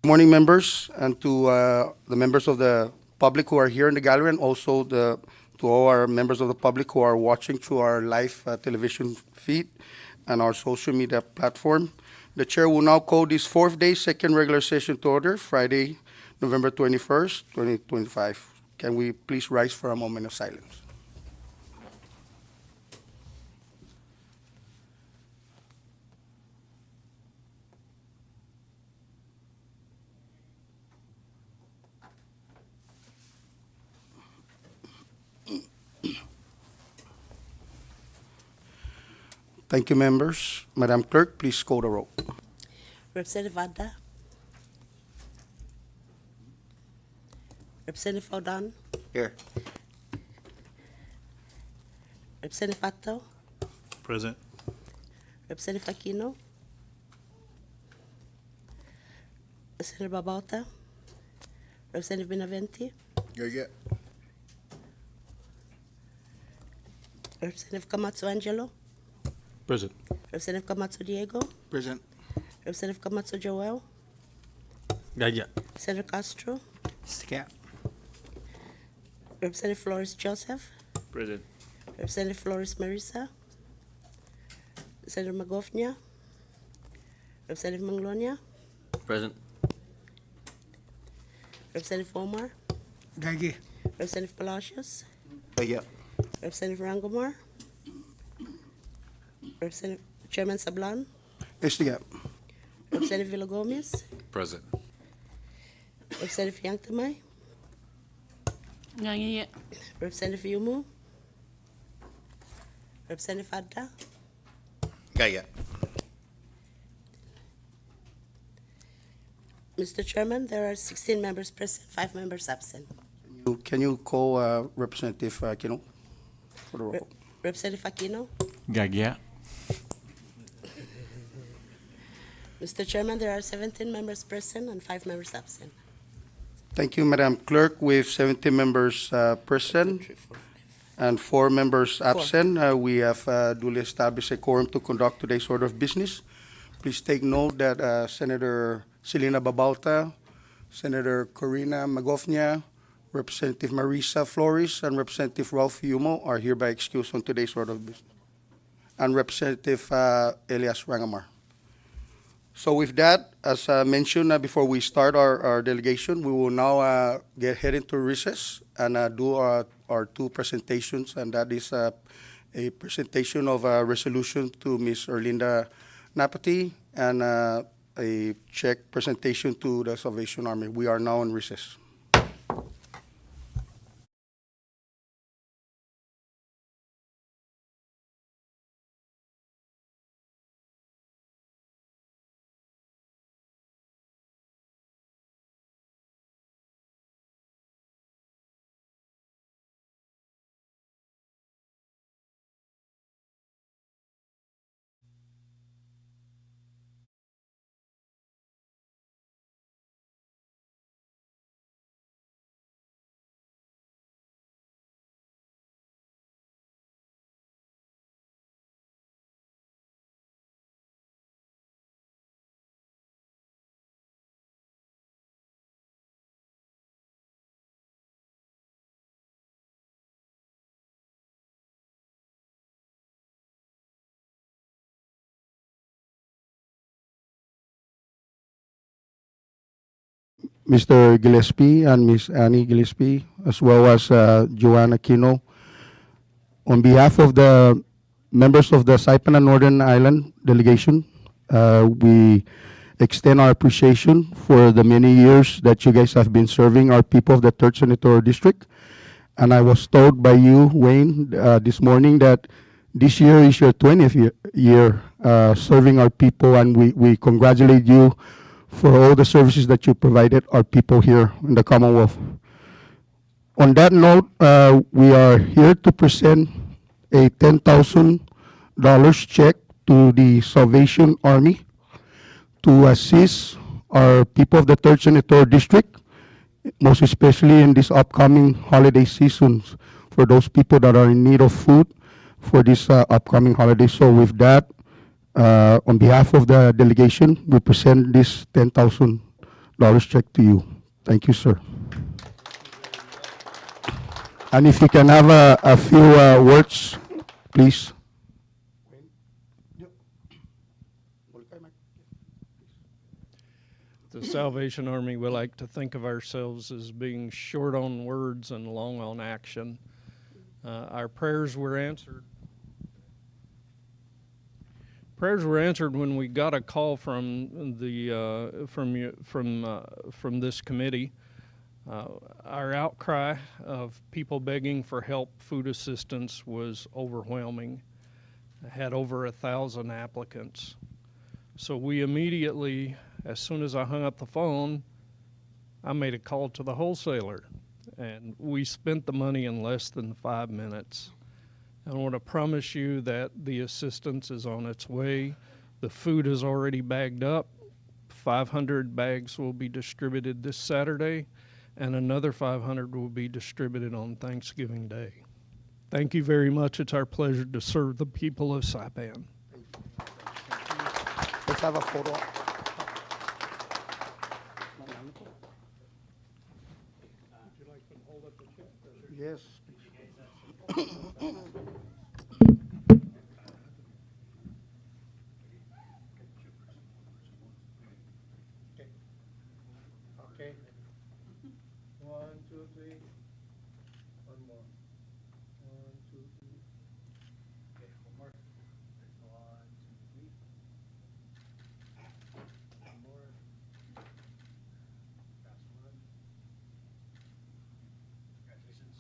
Morning, members, and to the members of the public who are here in the gallery, and also to all our members of the public who are watching through our live television feed and our social media platform. The chair will now call this fourth day, second regular session to order, Friday, November 21st, 2025. Can we please rise for a moment of silence? Thank you, members. Madam Clerk, please call the roll. Representative Adda. Representative Faudan. Here. Representative Fato. Present. Representative Aquino. Senator Babauta. Representative Benavente. Yeah. Representative Camacho Angelo. Present. Representative Camacho Diego. Present. Representative Camacho Joel. Gaya. Senator Castro. Scat. Representative Flores Joseph. Present. Representative Flores Marisa. Senator Magofnia. Representative Manglonia. Present. Representative Omar. Gagi. Representative Palacios. Yeah. Representative Rangomar. Representative Chairman Sablan. Yeah. Representative Villagomez. Present. Representative Yangtamay. Ngangiyet. Representative Yumu. Representative Adda. Gaya. Mr. Chairman, there are 16 members present, 5 members absent. Can you call Representative Aquino for the roll? Representative Aquino. Gaya. Mr. Chairman, there are 17 members present and 5 members absent. Thank you, Madam Clerk. With 17 members present and 4 members absent, we have duly established a quorum to conduct today's order of business. Please take note that Senator Selena Babauta, Senator Corina Magofnia, Representative Marisa Flores, and Representative Ralph Yumo are hereby excused on today's order of business, and Representative Elias Rangamar. So with that, as mentioned before we start our delegation, we will now head into recess and do our 2 presentations, and that is a presentation of a resolution to Ms. Erlinda Napati and a check presentation to the Salvation Army. We are now in recess. Mr. Gillespie and Ms. Annie Gillespie, as well as Joanna Kino. On behalf of the members of the Saipan and Northern Island delegation, we extend our appreciation for the many years that you guys have been serving our people of the 3rd Senatorial District. And I was told by you, Wayne, this morning that this year is your 20th year serving our people, and we congratulate you for all the services that you provided our people here in the Commonwealth. On that note, we are here to present a $10,000 check to the Salvation Army to assist our people of the 3rd Senatorial District, most especially in this upcoming holiday seasons, for those people that are in need of food for this upcoming holiday. So with that, on behalf of the delegation, we present this $10,000 check to you. Thank you, sir. And if you can have a few words, please. The Salvation Army, we like to think of ourselves as being short on words and long on action. Our prayers were answered. Prayers were answered when we got a call from the from this committee. Our outcry of people begging for help, food assistance, was overwhelming. I had over 1,000 applicants. So we immediately, as soon as I hung up the phone, I made a call to the wholesaler, and we spent the money in less than 5 minutes. I want to promise you that the assistance is on its way. The food is already bagged up. 500 bags will be distributed this Saturday, and another 500 will be distributed on Thanksgiving Day. Thank you very much. It's our pleasure to serve the people of Saipan. Let's have a photo. Yes. Okay. 1, 2, 3. One more. 1, 2, 3. Okay, one more. 1, 2, 3. One more. Last one. Congratulations.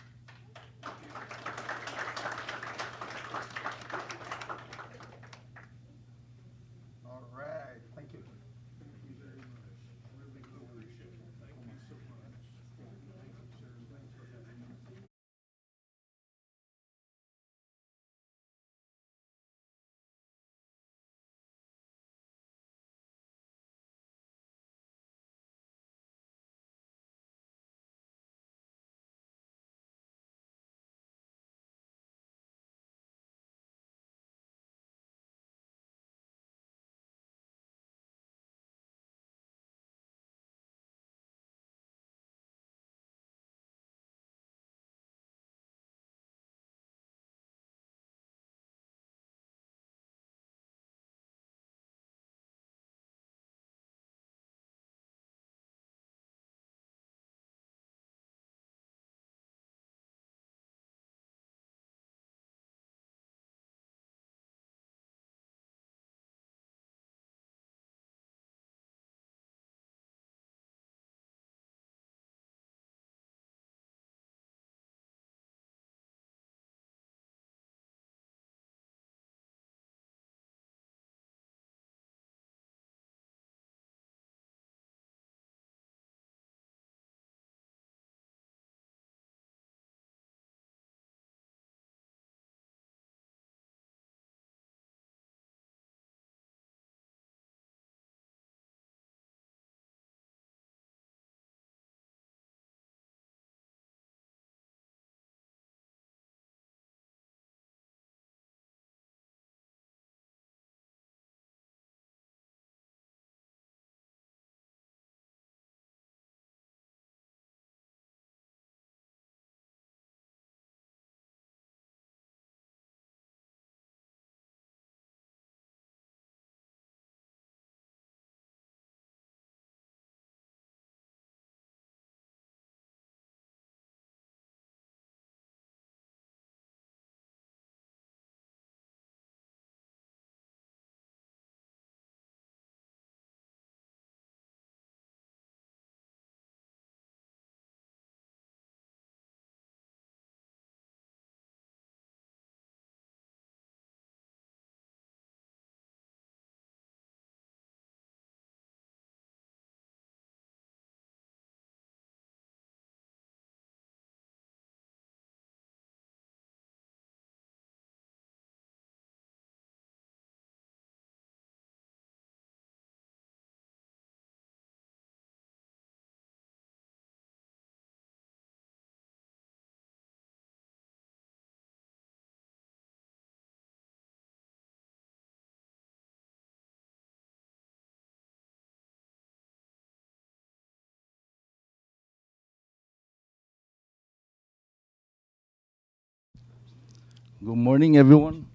Good morning, everyone.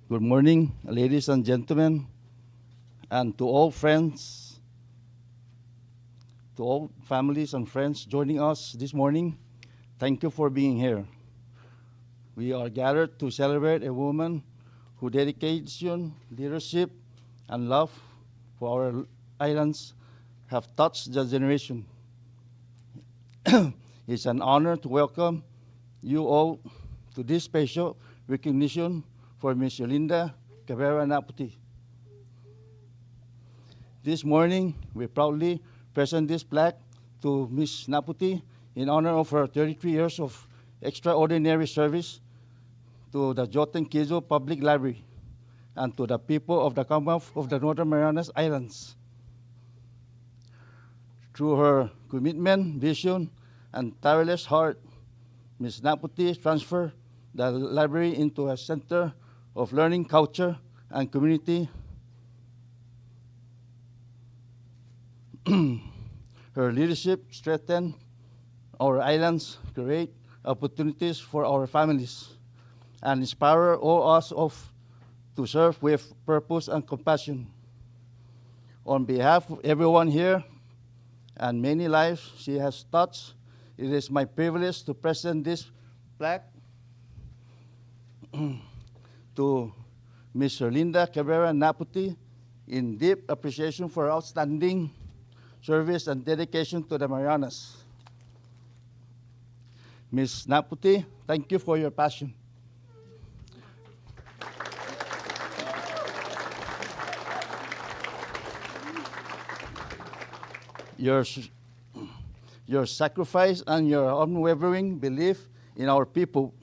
Good morning, ladies and gentlemen, and to all friends, to all families and friends joining us this morning. Thank you for being here. We are gathered to celebrate a woman whose dedication, leadership, and love for our islands have touched the generation. It's an honor to welcome you all to this special recognition for Ms. Yolinda Cabrera Naputi. This morning, we proudly present this plaque to Ms. Naputi in honor of her 33 years of extraordinary service to the Joteng Kizo Public Library and to the people of the Commonwealth of the Northern Marianas Islands. Through her commitment, vision, and tireless heart, Ms. Naputi transferred the library into a center of learning, culture, and community. Her leadership strengthened our islands, create opportunities for our families, and inspire all us to serve with purpose and compassion. On behalf of everyone here and many lives she has touched, it is my privilege to present this plaque to Ms. Yolinda Cabrera Naputi in deep appreciation for her outstanding service and dedication to the Marianas. Ms. Naputi, thank you for your passion. Your sacrifice and your unwavering belief in our people.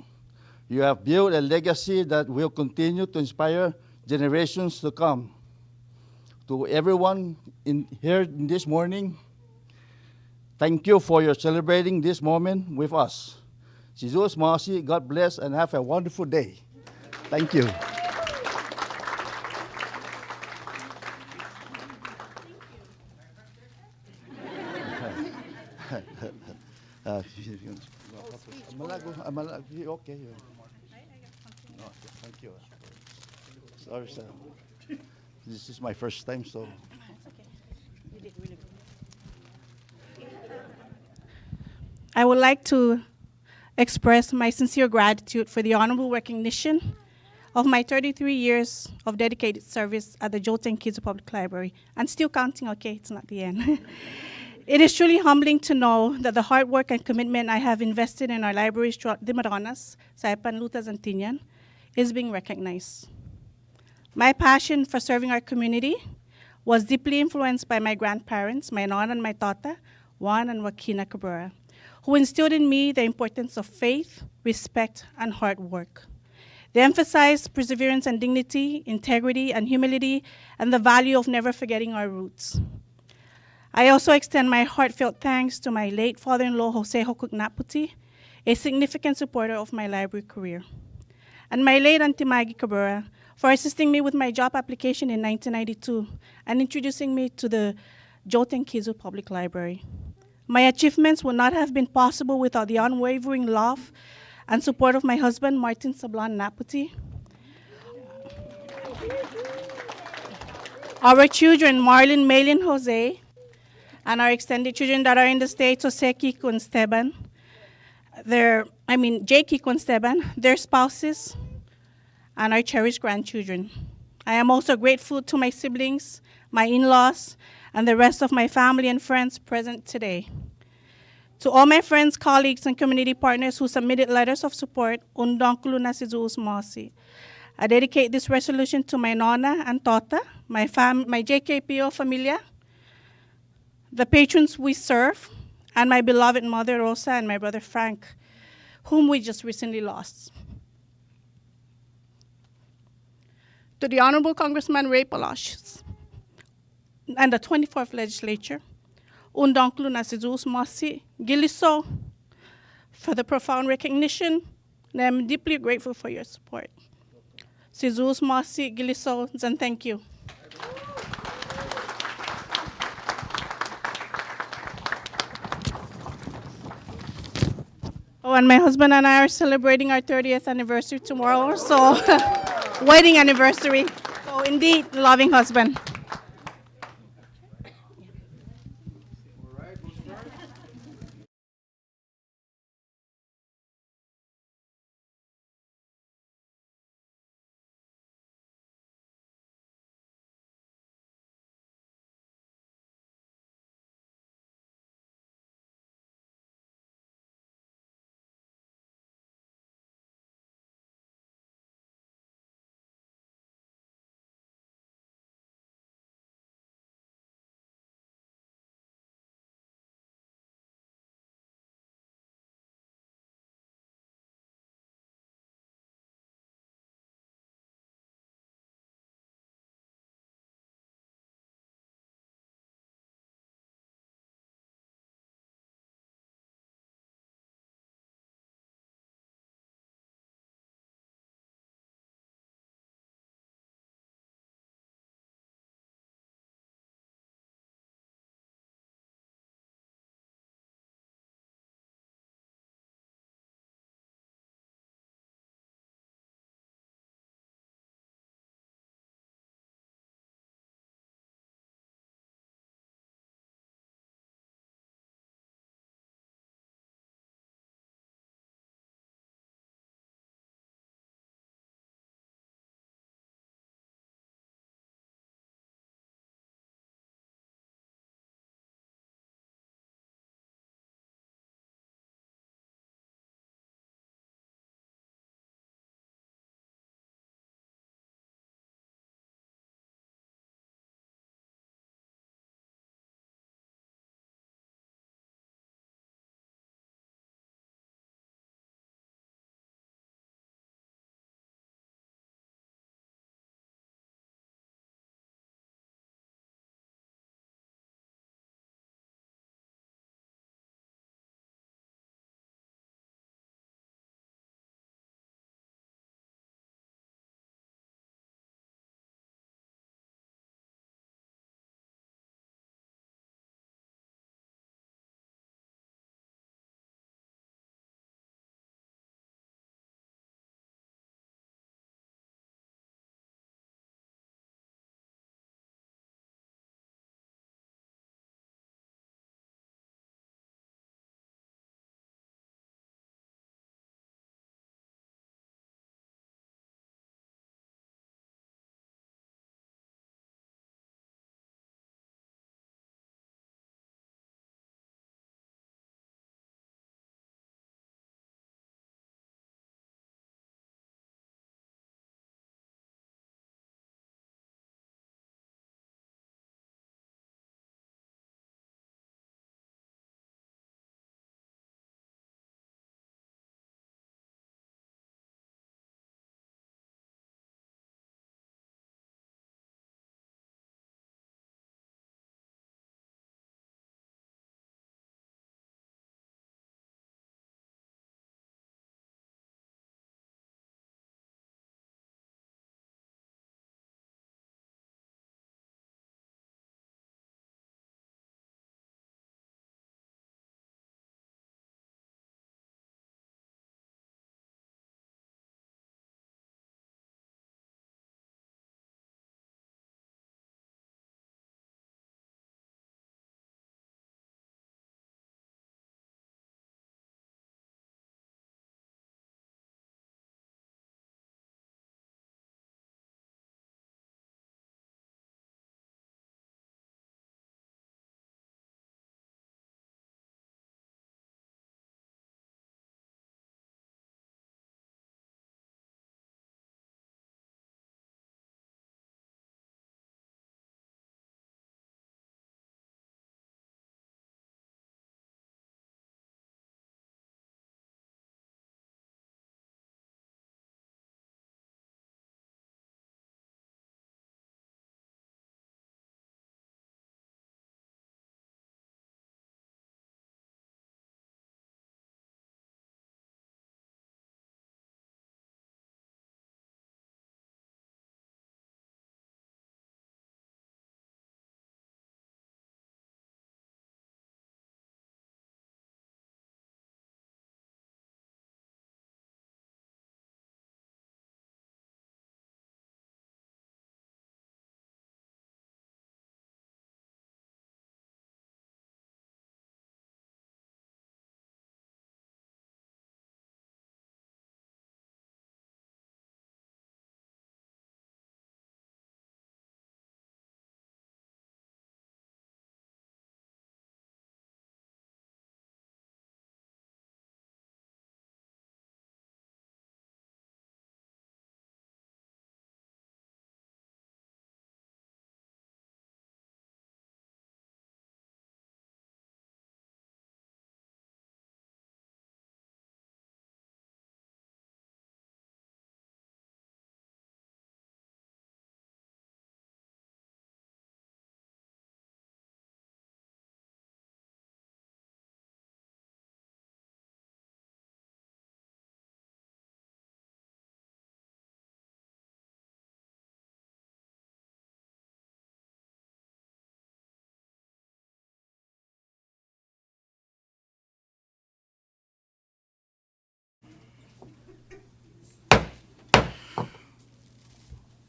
You have built a legacy that will continue to inspire generations to come. To everyone here this morning, thank you for your celebrating this moment with us. Jesus Masi, God bless and have a wonderful day. Thank you. Okay. No, thank you. Sorry, sir. This is my first time, so. I would like to express my sincere gratitude for the honorable recognition of my 33 years of dedicated service at the Joteng Kids Public Library. And still counting, okay, it's not the end. It is truly humbling to know that the hard work and commitment I have invested in our libraries throughout the Marianas, Saipan, Lutas, and Tinian is being recognized. My passion for serving our community was deeply influenced by my grandparents, my nana and my tata, Juan and Joaquina Cabrera, who instilled in me the importance of faith, respect, and hard work. They emphasized perseverance and dignity, integrity and humility, and the value of never forgetting our roots. I also extend my heartfelt thanks to my late father-in-law, Jose Hokuk Naputi, a significant supporter of my library career, and my late Auntie Maggie Cabrera for assisting me with my job application in 1992 and introducing me to the Joteng Kizu Public Library. My achievements would not have been possible without the unwavering love and support of my husband, Martin Sablan Naputi. Our children, Marlon, Maylin, Jose, and our extended children that are in the States, Jose, Kiko, and Esteban, Jay, Kiko, and Esteban, their spouses, and our cherished grandchildren. I am also grateful to my siblings, my in-laws, and the rest of my family and friends present today. To all my friends, colleagues, and community partners who submitted letters of support, Undonkulu na Sizus Mosi. I dedicate this resolution to my nona and tota, my JKPO familia, the patrons we serve, and my beloved mother, Rosa, and my brother, Frank, whom we just recently lost. To the Honorable Congressman Ray Palacios and the 24th Legislature, Undonkulu na Sizus Mosi, Giliso, for the profound recognition, and I'm deeply grateful for your support. Sizus Mosi, Giliso, and thank you. Oh, and my husband and I are celebrating our 30th anniversary tomorrow, so wedding anniversary. So indeed, loving husband.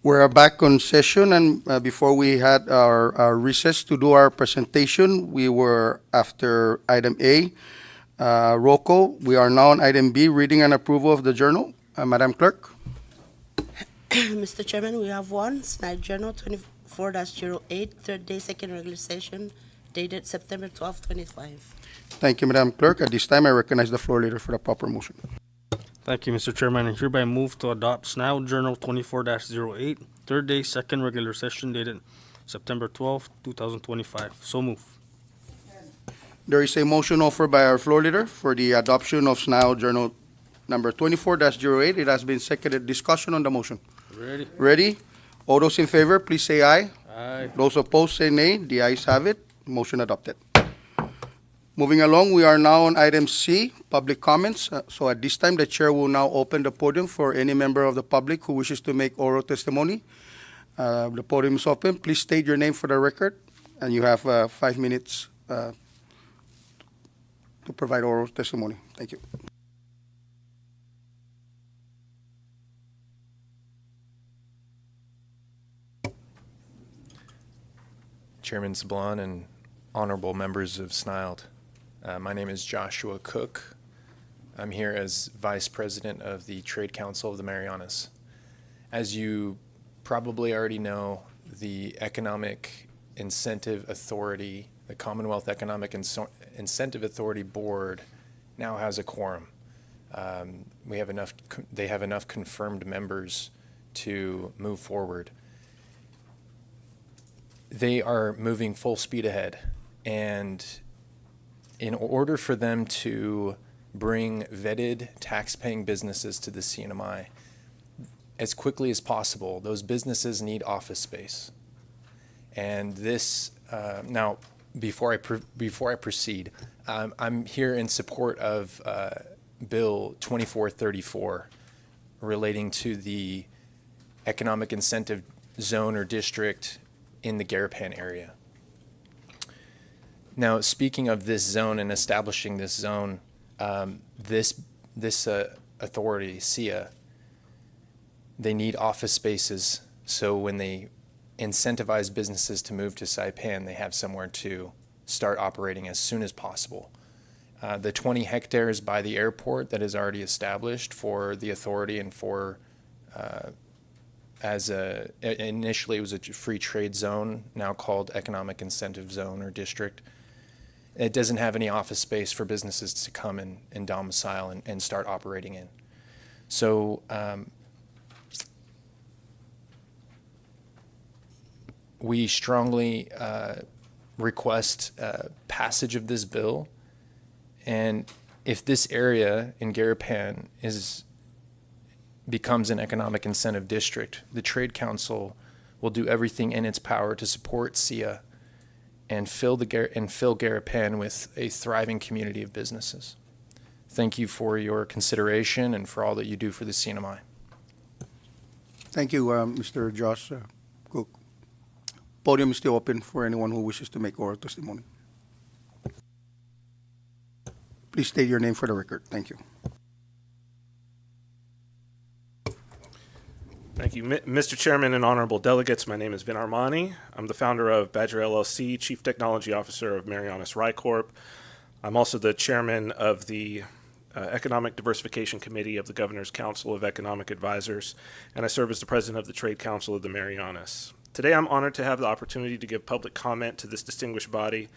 We're back on session, and before we had our recess to do our presentation, we were after item A, roll call. We are now on item B, reading and approval of the journal. Madam Clerk? Mr. Chairman, we have one, SNILD Journal 24-08, third day, second regular session, dated September 12, 25. Thank you, Madam Clerk. At this time, I recognize the floor leader for the proper motion. Thank you, Mr. Chairman. I hereby move to adopt SNILD Journal 24-08, third day, second regular session dated September 12, 2025. So move. There is a motion offered by our floor leader for the adoption of SNILD Journal number 24-08. It has been seconded. Discussion on the motion. Ready? Ready? All those in favor, please say aye. Aye. Those opposed, say nay. The ayes have it. Motion adopted. Moving along, we are now on item C, public comments. So at this time, the chair will now open the podium for any member of the public who wishes to make oral testimony. The podium is open. Please state your name for the record, and you have 5 minutes to provide oral testimony. Thank you. Chairman Sablon and honorable members of SNILD. My name is Joshua Cook. I'm here as Vice President of the Trade Council of the Marianas. As you probably already know, the Economic Incentive Authority, the Commonwealth Economic Incentive Authority Board now has a quorum. They have enough confirmed members to move forward. They are moving full speed ahead, and in order for them to bring vetted tax-paying businesses to the CNMI as quickly as possible, those businesses need office space. And this, now, before I proceed, I'm here in support of Bill 2434 relating to the economic incentive zone or district in the Garapan area. Now, speaking of this zone and establishing this zone, this authority, SIA, they need office spaces, so when they incentivize businesses to move to Saipan, they have somewhere to start operating as soon as possible. The 20 hectares by the airport that is already established for the authority and for initially it was a free trade zone, now called economic incentive zone or district. It doesn't have any office space for businesses to come and domicile and start operating in. So we strongly request passage of this bill. And if this area in Garapan becomes an economic incentive district, the Trade Council will do everything in its power to support SIA and fill Garapan with a thriving community of businesses. Thank you for your consideration and for all that you do for the CNMI. Thank you, Mr. Josh Cook. Podium is still open for anyone who wishes to make oral testimony. Please state your name for the record. Thank you. Thank you. Mr. Chairman and honorable delegates, my name is Vin Armani. I'm the founder of Badger LLC, Chief Technology Officer of Marianas Rye Corp. I'm also the chairman of the Economic Diversification Committee of the Governor's Council of Economic Advisors, and I serve as the president of the Trade Council of the Marianas. Today I'm honored to have the opportunity to give public comment to this distinguished body,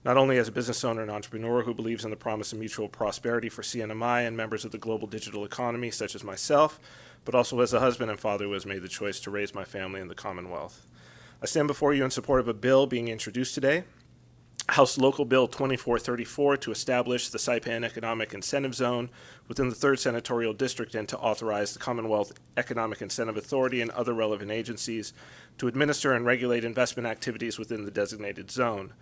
not only as a business owner and entrepreneur who believes in the promise of mutual prosperity for CNMI and members of the global digital economy such as myself, but also as a husband and father who has made the choice to raise my family in the Commonwealth. I stand before you in support of a bill being introduced today, House Local Bill 2434, to establish the Saipan Economic Incentive Zone within the 3rd Senatorial District and to authorize the Commonwealth Economic Incentive Authority and other relevant agencies to administer and regulate investment activities within the designated zone.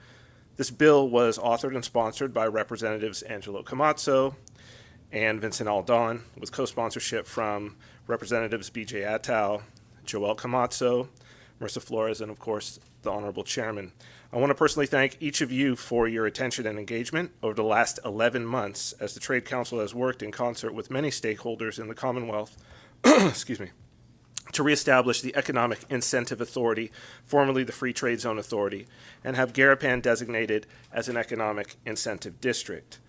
This bill was authored and sponsored by Representatives Angelo Camazzo and Vincent Aldon, with co-sponsorship from Representatives B.J. Attal, Joel Camazzo, Marissa Flores, and of course, the Honorable Chairman. I want to personally thank each of you for your attention and engagement over the last 11 months as the Trade Council has worked in concert with many stakeholders in the Commonwealth excuse me, to reestablish the Economic Incentive Authority, formerly the Free Trade Zone Authority, and have Garapan designated as an economic incentive district.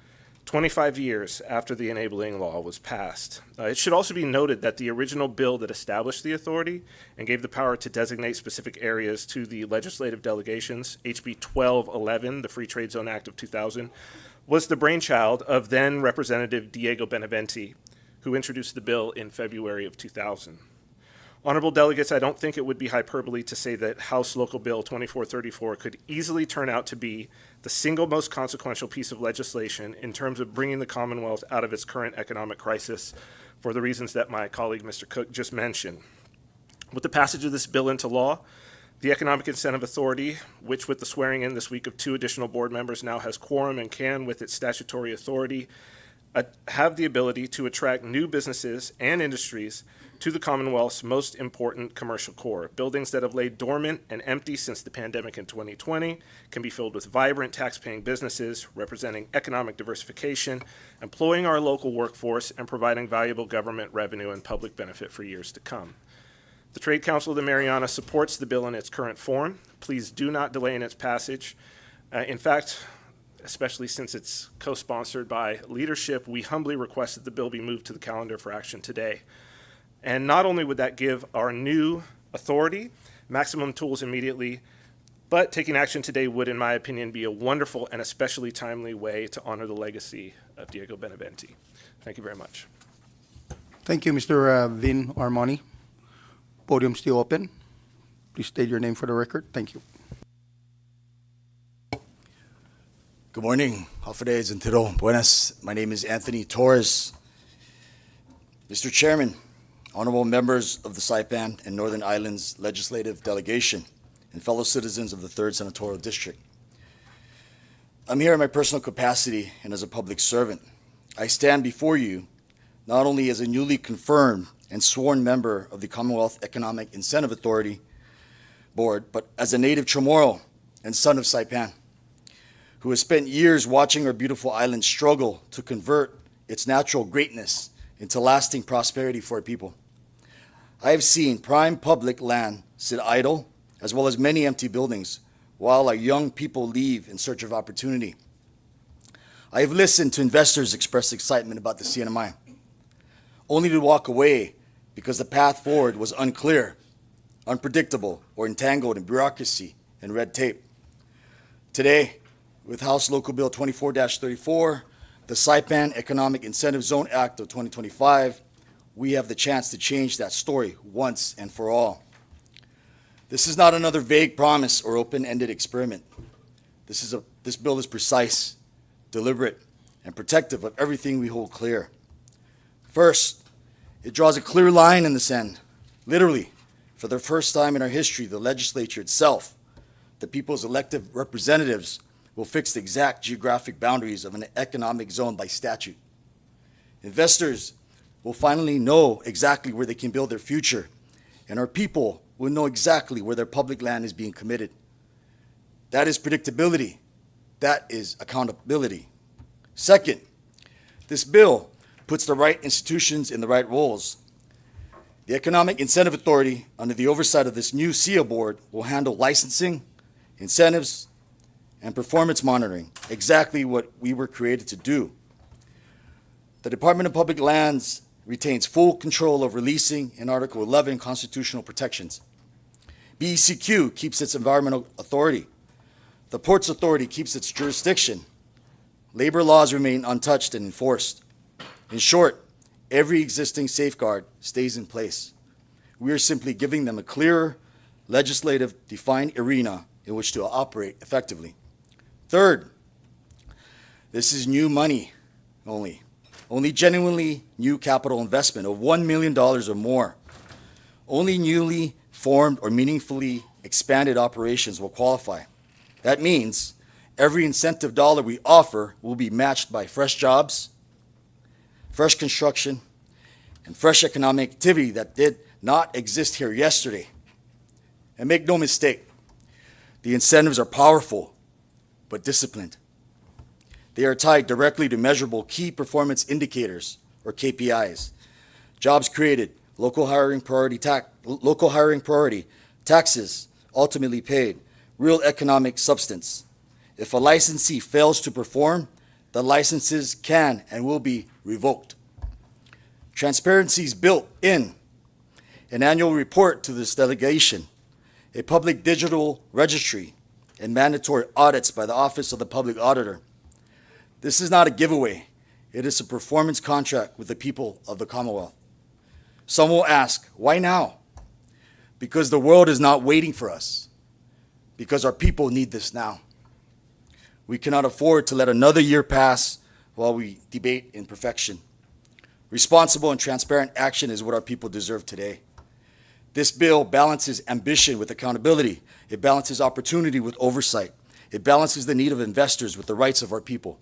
25 years after the enabling law was passed. It should also be noted that the original bill that established the authority and gave the power to designate specific areas to the legislative delegations, HB 1211, the Free Trade Zone Act of 2000, was the brainchild of then Representative Diego Benavente, who introduced the bill in February of 2000. Honorable delegates, I don't think it would be hyperbole to say that House Local Bill 2434 could easily turn out to be the single most consequential piece of legislation in terms of bringing the Commonwealth out of its current economic crisis for the reasons that my colleague Mr. Cook just mentioned. With the passage of this bill into law, the Economic Incentive Authority, which with the swearing in this week of 2 additional board members now has quorum and can, with its statutory authority, have the ability to attract new businesses and industries to the Commonwealth's most important commercial core. Buildings that have laid dormant and empty since the pandemic in 2020 can be filled with vibrant tax-paying businesses representing economic diversification, employing our local workforce, and providing valuable government revenue and public benefit for years to come. The Trade Council of the Marianas supports the bill in its current form. Please do not delay in its passage. In fact, especially since it's co-sponsored by leadership, we humbly request that the bill be moved to the calendar for action today. And not only would that give our new authority maximum tools immediately, but taking action today would, in my opinion, be a wonderful and especially timely way to honor the legacy of Diego Benavente. Thank you very much. Thank you, Mr. Vin Armani. Podium still open. Please state your name for the record. Thank you. Good morning, Hafidez and Tiro. Buenas. My name is Anthony Torres. Mr. Chairman, honorable members of the Saipan and Northern Islands Legislative Delegation, and fellow citizens of the 3rd Senatorial District. I'm here in my personal capacity and as a public servant. I stand before you not only as a newly confirmed and sworn member of the Commonwealth Economic Incentive Authority Board, but as a native Chamorro and son of Saipan, who has spent years watching our beautiful island struggle to convert its natural greatness into lasting prosperity for our people. I have seen prime public land sit idle, as well as many empty buildings, while our young people leave in search of opportunity. I have listened to investors express excitement about the CNMI, only to walk away because the path forward was unclear, unpredictable, or entangled in bureaucracy and red tape. Today, with House Local Bill 24-34, the Saipan Economic Incentive Zone Act of 2025, we have the chance to change that story once and for all. This is not another vague promise or open-ended experiment. This bill is precise, deliberate, and protective of everything we hold clear. First, it draws a clear line in the sand. Literally, for the first time in our history, the legislature itself, the people's elected representatives, will fix the exact geographic boundaries of an economic zone by statute. Investors will finally know exactly where they can build their future, and our people will know exactly where their public land is being committed. That is predictability. That is accountability. Second, this bill puts the right institutions in the right roles. The Economic Incentive Authority, under the oversight of this new SEA board, will handle licensing, incentives, and performance monitoring, exactly what we were created to do. The Department of Public Lands retains full control over leasing in Article 11 constitutional protections. BECQ keeps its environmental authority. The Ports Authority keeps its jurisdiction. Labor laws remain untouched and enforced. In short, every existing safeguard stays in place. We are simply giving them a clearer, legislative, defined arena in which to operate effectively. Third, this is new money only. Only genuinely new capital investment of $1 million or more. Only newly formed or meaningfully expanded operations will qualify. That means every incentive dollar we offer will be matched by fresh jobs, fresh construction, and fresh economic activity that did not exist here yesterday. And make no mistake, the incentives are powerful, but disciplined. They are tied directly to measurable key performance indicators, or KPIs. Jobs created, local hiring priority local hiring priority, taxes ultimately paid, real economic substance. If a licensee fails to perform, the licenses can and will be revoked. Transparency is built in an annual report to this delegation, a public digital registry, and mandatory audits by the Office of the Public Auditor. This is not a giveaway. It is a performance contract with the people of the Commonwealth. Some will ask, why now? Because the world is not waiting for us. Because our people need this now. We cannot afford to let another year pass while we debate imperfection. Responsible and transparent action is what our people deserve today. This bill balances ambition with accountability. It balances opportunity with oversight. It balances the need of investors with the rights of our people.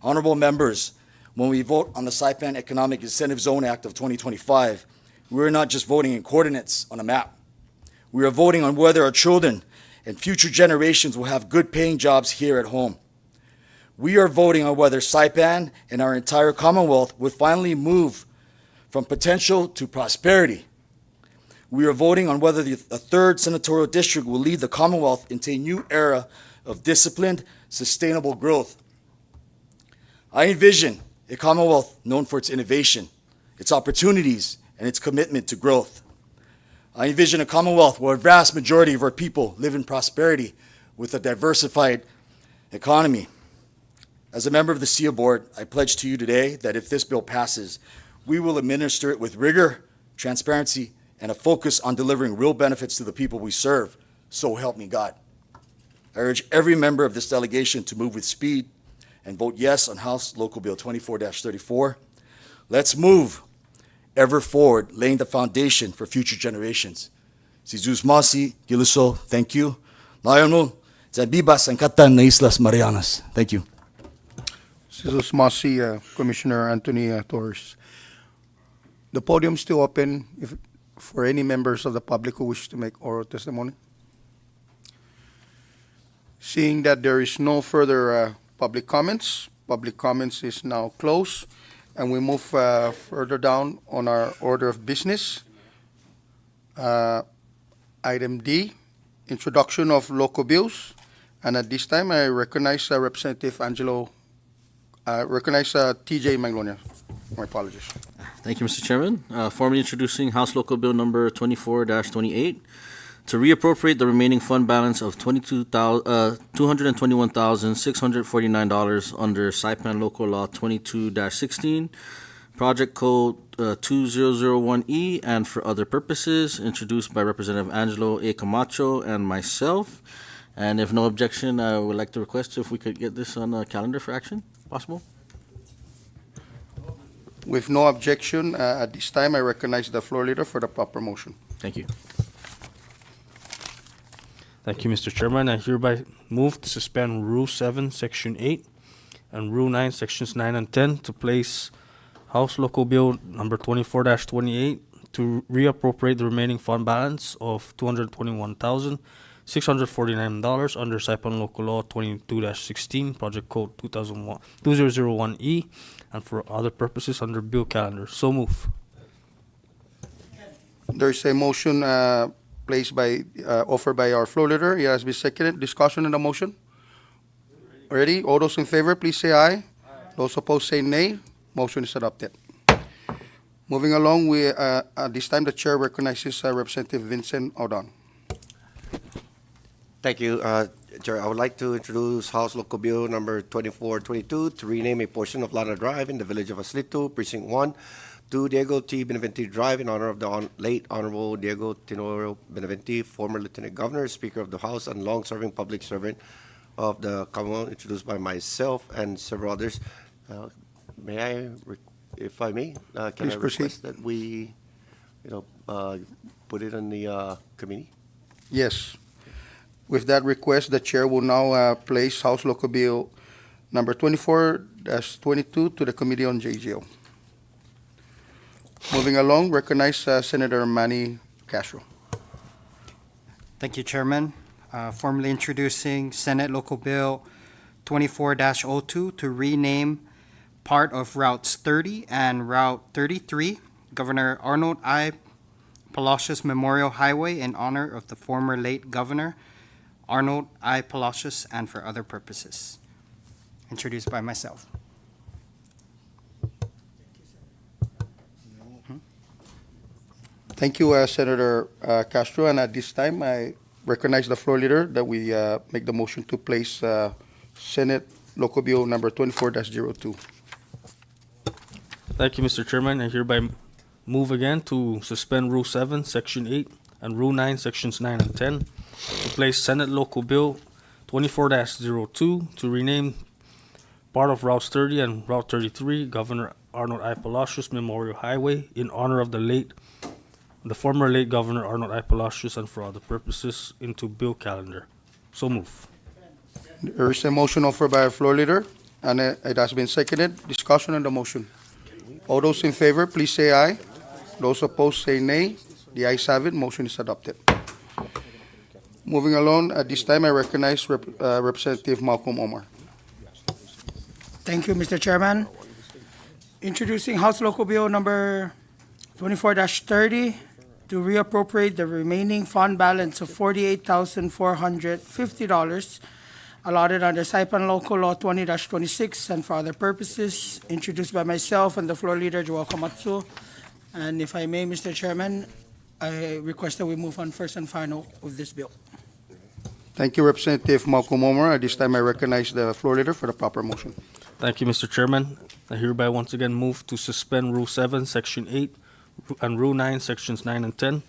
Honorable members, when we vote on the Saipan Economic Incentive Zone Act of 2025, we're not just voting in coordinates on a map. We are voting on whether our children and future generations will have good paying jobs here at home. We are voting on whether Saipan and our entire Commonwealth would finally move from potential to prosperity. We are voting on whether the third senatorial district will lead the Commonwealth into a new era of disciplined, sustainable growth. I envision a Commonwealth known for its innovation, its opportunities, and its commitment to growth. I envision a Commonwealth where a vast majority of our people live in prosperity with a diversified economy. As a member of the SEA Board, I pledge to you today that if this bill passes, we will administer it with rigor, transparency, and a focus on delivering real benefits to the people we serve. So help me God. I urge every member of this delegation to move with speed and vote yes on House Local Bill 24-34. Let's move ever forward, laying the foundation for future generations. Si Zeus Masi, Giluso, thank you. Ngayon mo, sa bibas ang katan na Islas Marianas. Thank you. Jesus Masi, Commissioner Anthony Torres. The podium is still open for any members of the public who wish to make oral testimony. Seeing that there is no further public comments is now closed, and we move further down on our order of business. Item D, introduction of local bills, and at this time I recognize Representative TJ Maglonia. My apologies. Thank you, Mr. Chairman. Formally introducing House Local Bill number 24-28 to reappropriate the remaining fund balance of $221,649 under Saipan Local Law 22-16, Project Code 2001E, and for other purposes, introduced by Representative Angelo A. Camacho and myself. And if no objection, I would like to request if we could get this on a calendar for action, possible? With no objection, at this time I recognize the floor leader for the proper motion. Thank you. Thank you, Mr. Chairman. I hereby move to suspend Rule 7, Section 8, and Rule 9, Sections 9 and 10 to place House Local Bill number 24-28 to reappropriate the remaining fund balance of $221,649 under Saipan Local Law 22-16, Project Code 2001E, and for other purposes under bill calendar. So move. There is a motion offered by our floor leader. It has been seconded. Discussion on the motion? Ready? All those in favor, please say aye. Those opposed say nay. Motion is adopted. Moving along, at this time the chair recognizes Representative Vincent Audon. Thank you, Chair. I would like to introduce House Local Bill number 2422 to rename a portion of Lana Drive in the village of Aslito, Precinct 1, to Diego T. Benavente Drive in honor of the late Honorable Diego Tenorio Benavente, former Lieutenant Governor, Speaker of the House, and long-serving public servant of the Commonwealth, introduced by myself and several others. May I, if I may, can Please I proceed. request that we, put it in the committee? Yes. With that request, the chair will now place House Local Bill number 24-22 to the Committee on JGO. Moving along, recognize Senator Manny Castro. Thank you, Chairman. Formally introducing Senate Local Bill 24-02 to rename part of Routes 30 and Route 33, Governor Arnold I. Palacios Memorial Highway in honor of the former late Governor Arnold I. Palacios and for other purposes. Introduced by myself. Thank you, Senator Castro. And at this time, I recognize the floor leader that we make the motion to place Senate Local Bill number 24-02. Thank you, Mr. Chairman. I hereby move again to suspend Rule 7, Section 8, and Rule 9, Sections 9 and 10, to place Senate Local Bill 24-02 to rename part of Routes 30 and Route 33 Governor Arnold I. Palacios Memorial Highway in honor of the former late Governor Arnold I. Palacios and for other purposes into bill calendar. So move. There is a motion offered by a floor leader, and it has been seconded. Discussion on the motion. All those in favor, please say aye. Those opposed, say nay. The ayes have it. Motion is adopted. Moving along, at this time, I recognize Representative Malcolm Omar. Thank you, Mr. Chairman. Introducing House Local Bill number 24-30 to reappropriate the remaining fund balance of $48,450 allotted under Saipan Local Law 20-26 and for other purposes, introduced by myself and the floor leader, Joel Komatsu. And if I may, Mr. Chairman, I request that we move on first and final with this bill. Thank you, Representative Malcolm Omar. At this time, I recognize the floor leader for the proper motion. Thank you, Mr. Chairman. I hereby once again move to suspend Rule 7, Section 8, and Rule 9, Sections 9 and 10,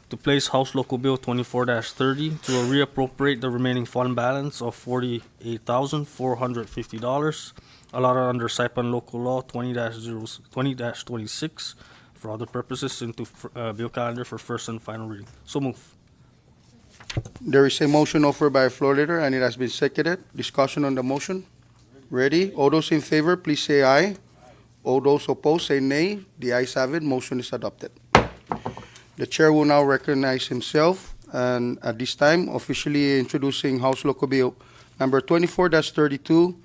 to place House Local Bill 24-30 to reappropriate the remaining fund balance of $48,450 allotted under Saipan Local Law 20-26 for other purposes into bill calendar for first and final reading. So move. There is a motion offered by a floor leader, and it has been seconded. Discussion on the motion. Ready? All those in favor, please say aye. All those opposed, say nay. The ayes have it. Motion is adopted. The chair will now recognize himself, and at this time, officially introducing House Local Bill number 24-32 to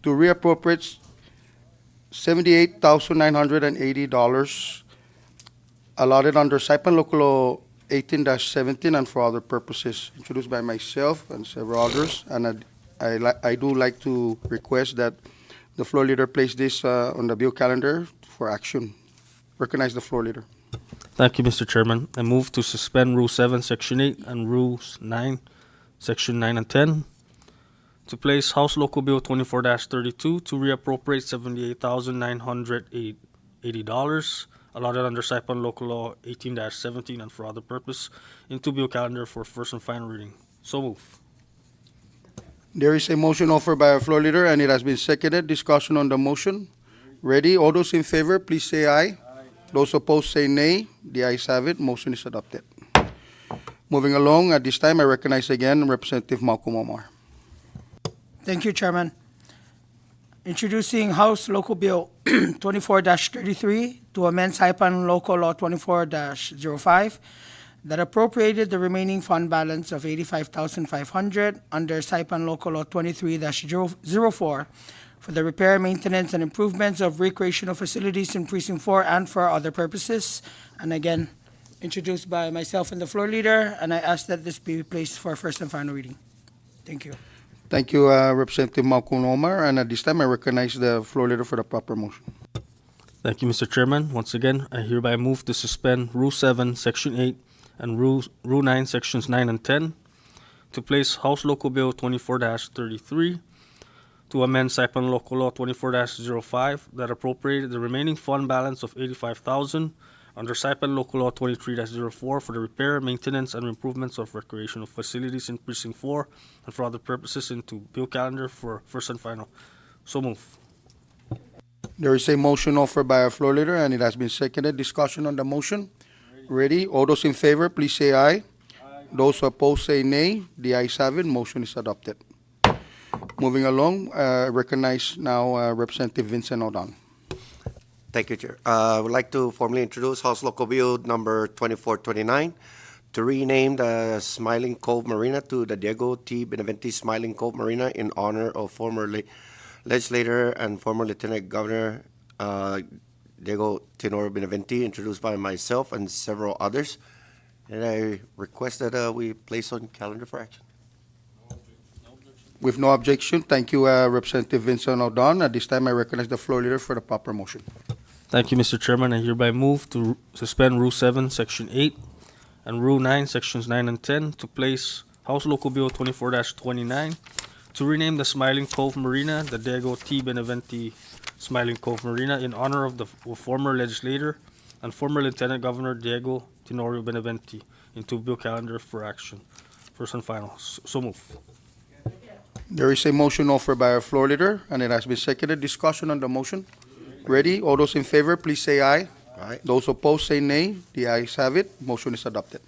reappropriate $78,980 allotted under Saipan Local Law 18-17 and for other purposes, introduced by myself and several others. And I do like to request that the floor leader place this on the bill calendar for action. Recognize the floor leader. Thank you, Mr. Chairman. I move to suspend Rule 7, Section 8, and Rules 9, Section 9 and 10, to place House Local Bill 24-32 to reappropriate $78,980 allotted under Saipan Local Law 18-17 and for other purpose into bill calendar for first and final reading. So move. There is a motion offered by a floor leader, and it has been seconded. Discussion on the motion. Ready? All those in favor, please say aye. Those opposed, say nay. The ayes have it. Motion is adopted. Moving along, at this time, I recognize again Representative Malcolm Omar. Thank you, Chairman. Introducing House Local Bill 24-33 to amend Saipan Local Law 24-05 that appropriated the remaining fund balance of $85,500 under Saipan Local Law 23-04 for the repair, maintenance, and improvements of recreational facilities in Precinct 4 and for other purposes. And again, introduced by myself and the floor leader, and I ask that this be placed for first and final reading. Thank you. Thank you, Representative Malcolm Omar. And at this time, I recognize the floor leader for the proper motion. Thank you, Mr. Chairman. Once again, I hereby move to suspend Rule 7, Section 8, and Rule 9, Sections 9 and 10, to place House Local Bill 24-33 to amend Saipan Local Law 24-05 that appropriated the remaining fund balance of $85,000 under Saipan Local Law 23-04 for the repair, maintenance, and improvements of recreational facilities in Precinct 4 and for other purposes into bill calendar for first and final. So move. There is a motion offered by a floor leader, and it has been seconded. Discussion on the motion. Ready? All those in favor, please say aye. Those opposed, say nay. The ayes have it. Motion is adopted. Moving along, recognize now Representative Vincent O'Donnell. Thank you, Chair. I would like to formally introduce House Local Bill number 2429 to rename the Smiling Cove Marina to the Diego T. Benavente Smiling Cove Marina in honor of former legislator and former Lieutenant Governor Diego Tenor Benavente, introduced by myself and several others. And I request that we place on calendar for action. With no objection, thank you, Representative Vincent O'Don. At this time, I recognize the floor leader for the proper motion. Thank you, Mr. Chairman. I hereby move to suspend Rule 7, Section 8, and Rule 9, Sections 9 and 10, to place House Local Bill 24-29 to rename the Smiling Cove Marina the Diego T. Benavente Smiling Cove Marina in honor of the former legislator and former Lieutenant Governor Diego Tenorio Benavente into bill calendar for action. First and final. So move. There is a motion offered by our floor leader, and it has been seconded. Discussion on the motion. Ready? All those in favor, please say aye. Aye. Those opposed, say nay. The ayes have it. Motion is adopted.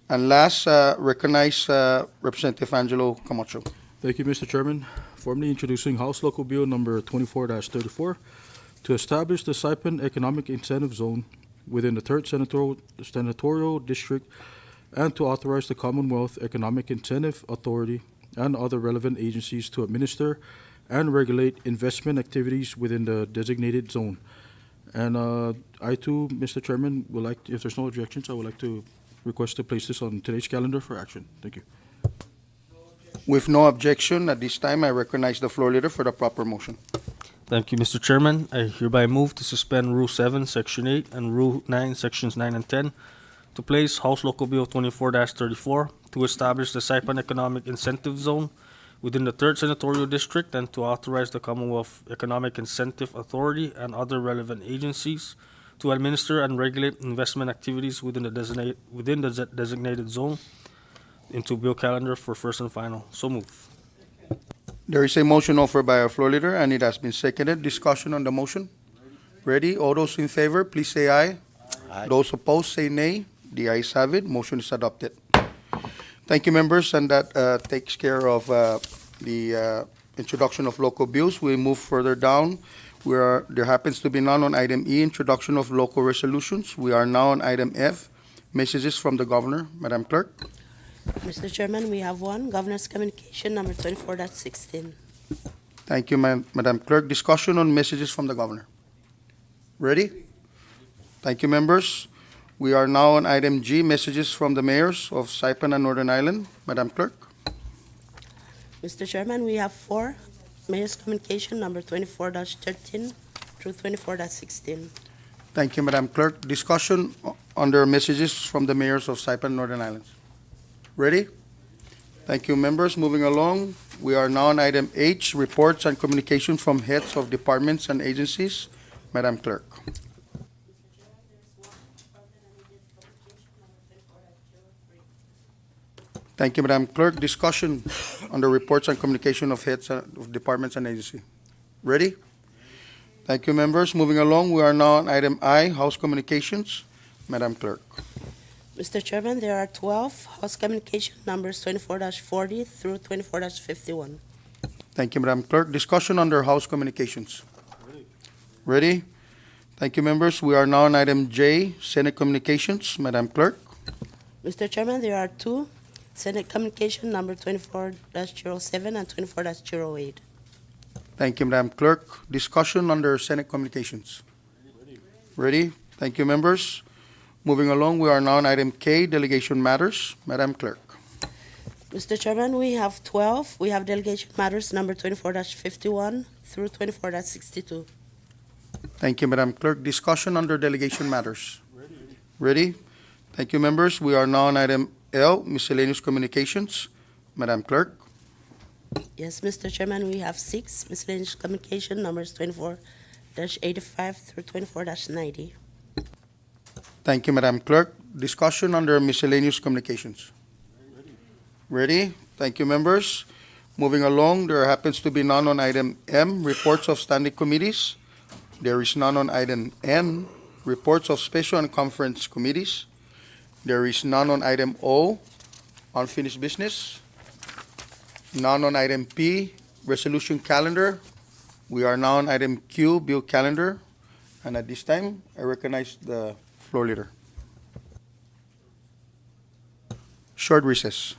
And last, recognize Representative Angelo Camacho. Thank you, Mr. Chairman. Formally introducing House Local Bill number 24-34 to establish the Saipan Economic Incentive Zone within the 3rd Senatorial District and to authorize the Commonwealth Economic Incentive Authority and other relevant agencies to administer and regulate investment activities within the designated zone. And I too, Mr. Chairman, would like, if there's no objections, I would like to request to place this on today's calendar for action. Thank you. With no objection, at this time, I recognize the floor leader for the proper motion. Thank you, Mr. Chairman. I hereby move to suspend Rule 7, Section 8, and Rule 9, Sections 9 and 10, to place House Local Bill 24-34 to establish the Saipan Economic Incentive Zone within the 3rd Senatorial District and to authorize the Commonwealth Economic Incentive Authority and other relevant agencies to administer and regulate investment activities within the designated zone into bill calendar for first and final. So move. There is a motion offered by our floor leader, and it has been seconded. Discussion on the motion. Ready? All those in favor, please say aye. Aye. Those opposed, say nay. The ayes have it. Motion is adopted. Thank you, members, and that takes care of the introduction of local bills. We move further down. There happens to be none on item E, introduction of local resolutions. We are now on item F, messages from the governor. Madam Clerk. Mr. Chairman, we have one, Governor's Communication number 24-16. Thank you, Madam Clerk. Discussion on messages from the governor. Ready? Thank you, members. We are now on item G, messages from the mayors of Saipan and Northern Ireland. Madam Clerk. Mr. Chairman, we have four, Mayor's Communication number 24-13 through 24-16. Thank you, Madam Clerk. Discussion under messages from the mayors of Saipan and Northern Islands. Ready? Thank you, members. Moving along, we are now on item H, reports and communication from heads of departments and agencies. Madam Clerk. Thank you, Madam Clerk. Discussion on the reports and communication of heads of departments and agencies. Ready? Thank you, members. Moving along, we are now on item I, House Communications. Madam Clerk. Mr. Chairman, there are 12 House Communication numbers 24-40 through 24-51. Thank you, Madam Clerk. Discussion under House Communications. Ready? Thank you, members. We are now on item J, Senate Communications. Madam Clerk. Mr. Chairman, there are two Senate Communication number 24-07 and 24-08. Thank you, Madam Clerk. Discussion under Senate Communications. Ready? Thank you, members. Moving along, we are now on item K, Delegation Matters. Madam Clerk. Mr. Chairman, we have 12. We have Delegation Matters number 24-51 through 24-62. Thank you, Madam Clerk. Discussion under Delegation Matters. Ready? Thank you, members. We are now on item L, Miscellaneous Communications. Madam Clerk. Yes, Mr. Chairman, we have 6 Miscellaneous Communication numbers 24-85 through 24-90. Thank you, Madam Clerk. Discussion under Miscellaneous Communications. Ready? Thank you, members. Moving along, there happens to be none on item M, Reports of Standing Committees. There is none on item N, Reports of Special and Conference Committees. There is none on item O, Unfinished Business. None on item P, Resolution Calendar. We are now on item Q, Bill Calendar. And at this time, I recognize the floor leader. Short recess.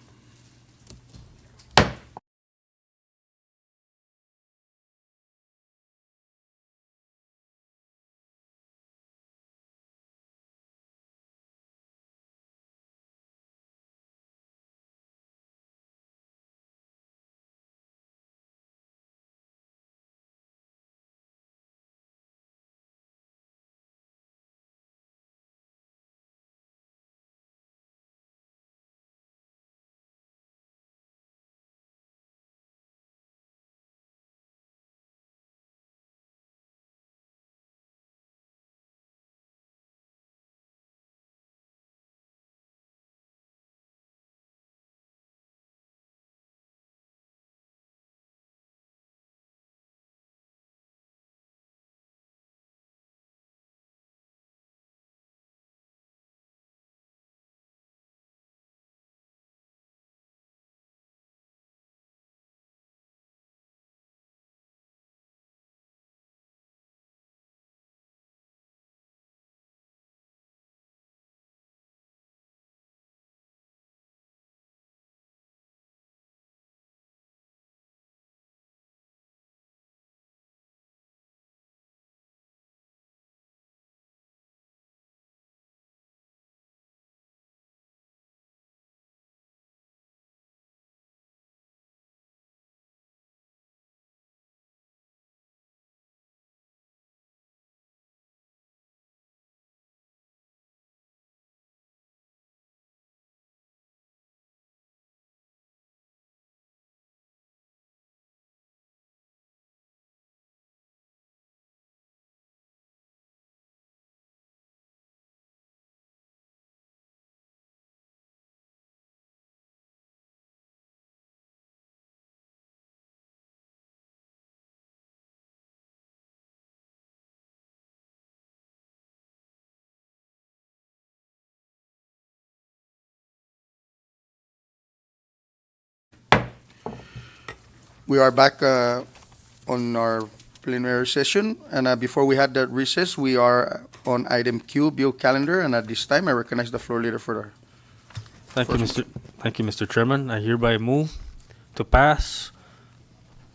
We are back on our plenary session, and before we had that recess, we are on item Q, bill calendar, and at this time, I recognize the floor leader for the Thank you, Mr. Chairman. I hereby move to pass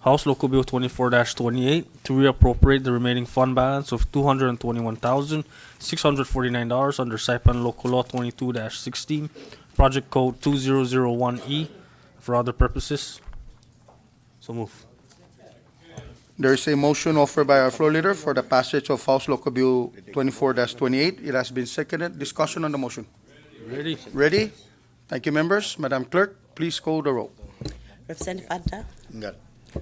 House Local Bill 24-28 to reappropriate the remaining fund balance of $221,649 under Saipan Local Law 22-16, Project Code 2001E for other purposes. So move. There is a motion offered by our floor leader for the passage of House Local Bill 24-28. It has been seconded. Discussion on the motion. Ready? Ready? Thank you, members. Madam Clerk, please call the roll. Representative Adda. Got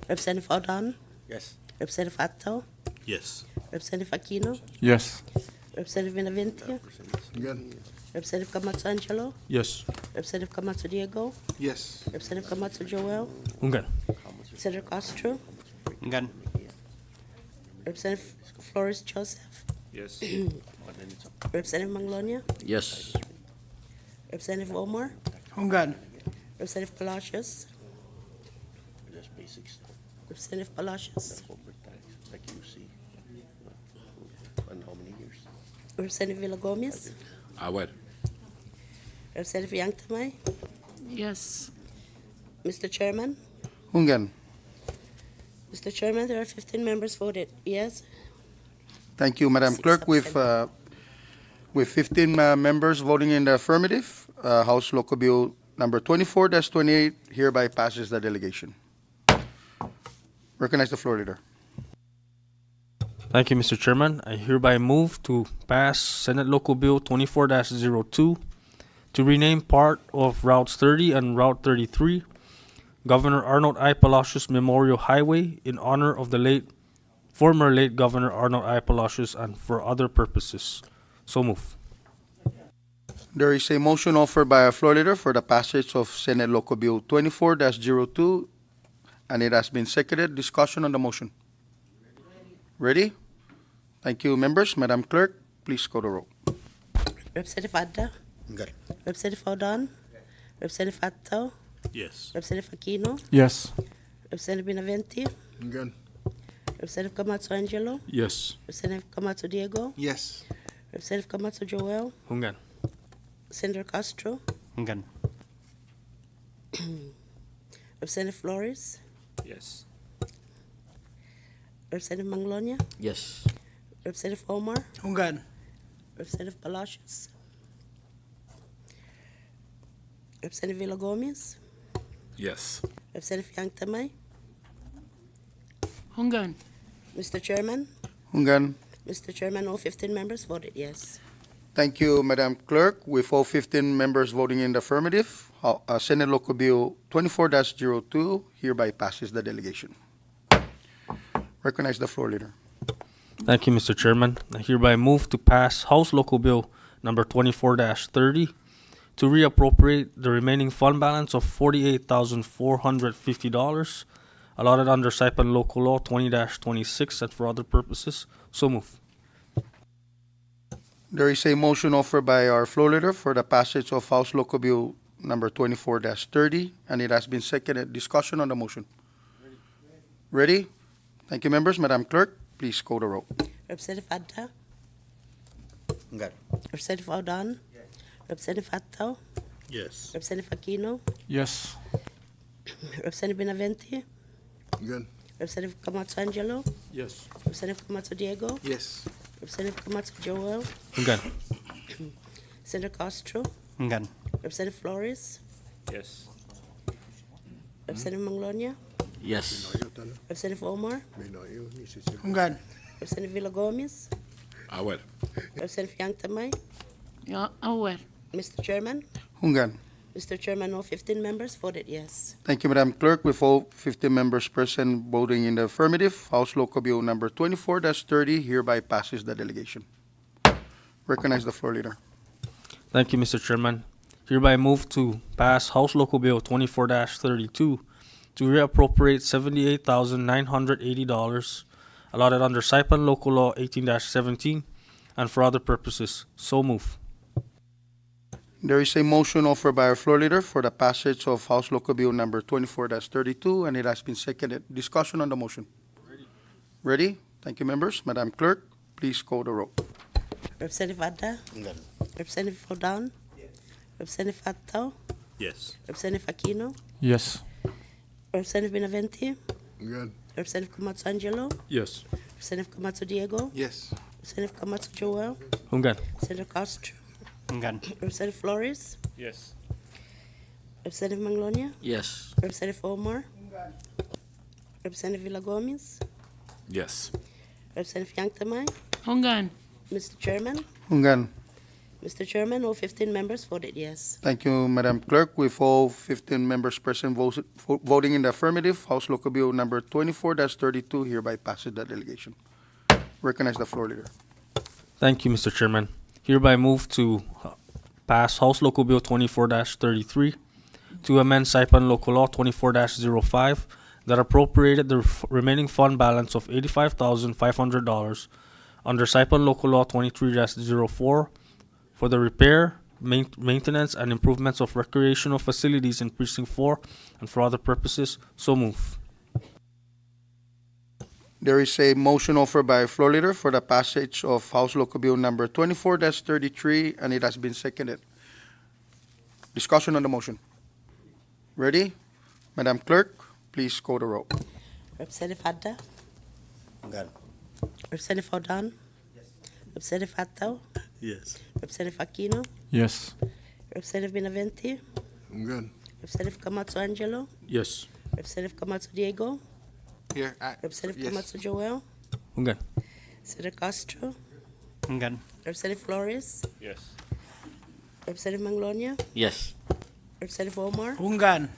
Representative Odon. Yes. Representative Atto. Yes. Representative Aquino. Yes. Representative Benavente. Representative Camacho Angelo. Yes. Representative Camacho Diego. Yes. Representative Camacho Joel. Ungan. Senator Castro. Ngan. Representative Flores Joseph. Yes. Representative Manglonia. Yes. Representative Omar. Hungan. Representative Palacios. Representative Palacios. Representative Villa Gomez. Aware. Representative Yangtamay. Yes. Mr. Chairman. Hungan. Mr. Chairman, there are 15 members voted yes. Thank you, Madam Six Clerk. absent. With 15 members voting in the affirmative, House Local Bill number 24-28 hereby passes the delegation. Recognize the floor leader. Thank you, Mr. Chairman. I hereby move to pass Senate Local Bill 24-02 to rename part of Routes 30 and Route 33 Governor Arnold I. Palacios Memorial Highway in honor of the former late Governor Arnold I. Palacios and for other purposes. So move. There is a motion offered by our floor leader for the passage of Senate Local Bill 24-02, and it has been seconded. Discussion on the motion. Ready? Thank you, members. Madam Clerk, please call the roll. Representative Adda. Got Representative Odon. Representative Atto. Yes. Representative Aquino. Yes. Representative Benavente. Good. Representative Camacho Angelo. Yes. Representative Camacho Diego. Yes. Representative Camacho Joel. Ungan. Senator Castro. Ngan. Representative Flores. Yes. Representative Manglonia. Yes. Representative Omar. Hungan. Representative Palacios. Representative Villa Gomez. Yes. Representative Yangtamay. Hungan. Mr. Chairman. Hungan. Mr. Chairman, all 15 members voted yes. Thank you, Madam Clerk. With all 15 members voting in the affirmative, Senate Local Bill 24-02 hereby passes the delegation. Recognize the floor leader. Thank you, Mr. Chairman. I hereby move to pass House Local Bill number 24-30 to reappropriate the remaining fund balance of $48,450 allotted under Saipan Local Law 20-26 and for other purposes. So move. There is a motion offered by our floor leader for the passage of House Local Bill number 24-30, and it has been seconded. Discussion on the motion. Ready? Thank you, members. Madam Clerk, please call the roll. Representative Adda. Got Representative Odon. Representative Atto. Yes. Representative Aquino. Yes. Representative Benavente. Good. Representative Camacho Angelo. Yes. Representative Camacho Diego. Yes. Representative Camacho Joel. Ungan. Senator Castro. Ngan. Representative Flores. Yes. Representative Manglonia. Yes. Representative Omar. Hungan. Representative Villa Gomez. Aware. Representative Yangtamay. Yeah, aware. Mr. Chairman. Hungan. Mr. Chairman, all 15 members voted yes. Thank you, Madam Clerk. With all 15 members present voting in the affirmative, House Local Bill number 24-30 hereby passes the delegation. Recognize the floor leader. Thank you, Mr. Chairman. Hereby move to pass House Local Bill 24-32 to reappropriate $78,980 allotted under Saipan Local Law 18-17 and for other purposes. So move. There is a motion offered by our floor leader for the passage of House Local Bill number 24-32, and it has been seconded. Discussion on the motion. Ready? Thank you, members. Madam Clerk, please call the roll. Representative Adda? None. Representative Roldan? Representative Fattah? Yes. Representative Aquino? Yes. Representative Benavente? Good. Representative Camacho Angelo? Yes. Representative Camacho Diego? Yes. Representative Camacho Joel? Hungan. Senator Castro? Ngan. Representative Flores? Yes. Representative Manglonia? Yes. Representative Omar? Representative Villa Gomez? Yes. Representative Yanktamai? Hongan. Mr. Chairman? Hungan. Mr. Chairman, all 15 members voted yes. Thank you, Madam Clerk. With all 15 members present voting in the affirmative, House Local Bill number 24-32 hereby passes the delegation. Recognize the floor leader. Thank you, Mr. Chairman. Hereby move to pass House Local Bill 24-33 to amend Saipan Local Law 24-05 that appropriated the remaining fund balance of $85,500 under Saipan Local Law 23-04 for the repair, maintenance, and improvements of recreational facilities in Precinct 4 and for other purposes. So move. There is a motion offered by floor leader for the passage of House Local Bill number 24-33, and it has been seconded. Discussion on the motion. Ready? Madam Clerk, please call the roll. Representative Adda? Good. Representative Roldan? Representative Fattah? Yes. Representative Aquino? Yes. Representative Benavente? Good. Representative Camacho Angelo? Yes. Representative Camacho Diego? Here. Representative Yes. Camacho Joel? Hungan. Senator Castro? Ngan. Representative Flores? Yes. Representative Manglonia? Yes. Representative Omar? Ungan.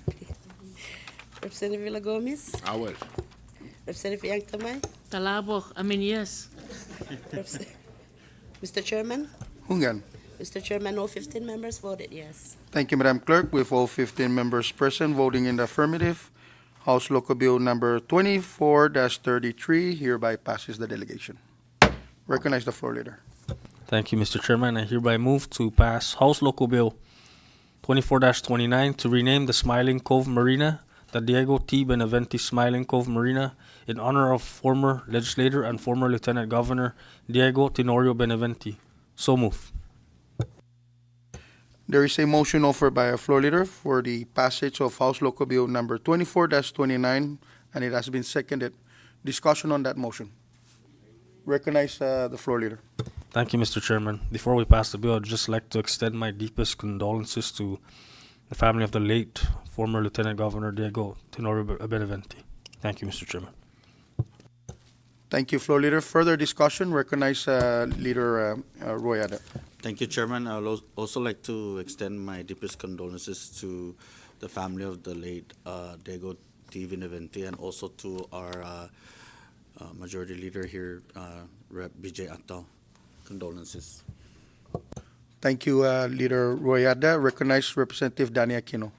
Representative Villa Gomez? I would. Representative Yanktamai? Talabo. I mean, yes. Mr. Chairman? Hungan. Mr. Chairman, all 15 members voted yes. Thank you, Madam Clerk. With all 15 members present voting in the affirmative, House Local Bill number 24-33 hereby passes the delegation. Recognize the floor leader. Thank you, Mr. Chairman. I hereby move to pass House Local Bill 24-29 to rename the Smiling Cove Marina the Diego T. Benavente Smiling Cove Marina in honor of former legislator and former Lieutenant Governor Diego Tenorio Benavente. So move. There is a motion offered by a floor leader for the passage of House Local Bill number 24-29, and it has been seconded. Discussion on that motion. Recognize the floor leader. Thank you, Mr. Chairman. Before we pass the bill, I'd just like to extend my deepest condolences to the family of the late former Lieutenant Governor Diego Tenorio Benavente. Thank you, Mr. Chairman. Thank you, floor leader. Further discussion. Recognize Leader Roy Ada. Thank you, Chairman. I would also like to extend my deepest condolences to the family of the late Diego T. Benavente and also to our Majority Leader here, Rep. BJ Attal. Condolences. Thank you, Leader Roy Ada. Recognize Representative Danny Aquino.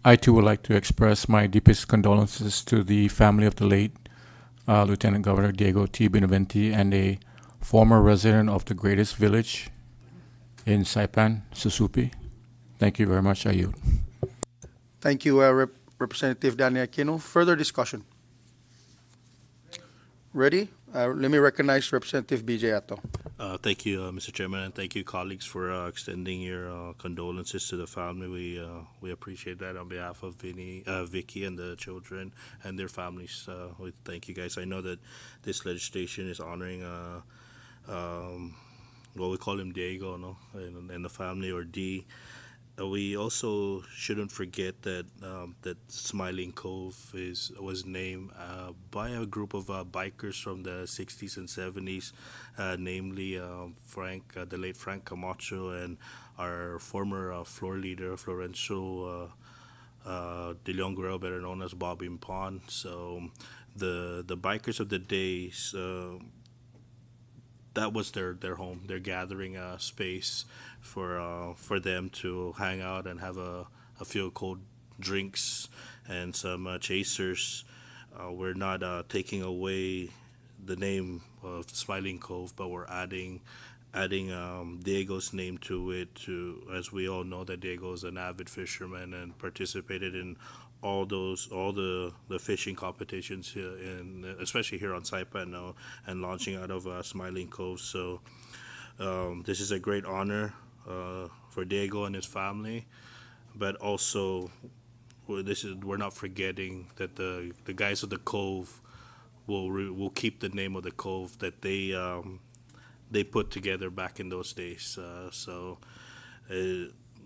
I too would like to express my deepest condolences to the family of the late Lieutenant Governor Diego T. Benavente and a former resident of the greatest village in Saipan, Susupi. Thank you very much. I yield. Thank you, Representative Danny Aquino. Further discussion. Ready? Let me recognize Representative BJ Atto. Thank you, Mr. Chairman, and thank you, colleagues, for extending your condolences to the family. We appreciate that on behalf of Vicky, and the children and their families. We thank you guys. I know that this legislation is honoring we call him Diego, no, and the family, or D. We also shouldn't forget that that Smiling Cove was named by a group of bikers from the 60s and 70s, namely the late Frank Camacho and our former floor leader, Florencio De Leon Guerrero, better known as Bobby Pon. So the bikers of the days, that was their home, their gathering space for them to hang out and have a few cold drinks and some chasers. We're not taking away the name of Smiling Cove, but we're adding adding Diego's name to it. To as we all know that Diego is an avid fisherman and participated in all the fishing competitions here in especially here on Saipan and launching out of Smiling Cove. So this is a great honor for Diego and his family, but also we're not forgetting that the guys of the cove will keep the name of the cove that they put together back in those days.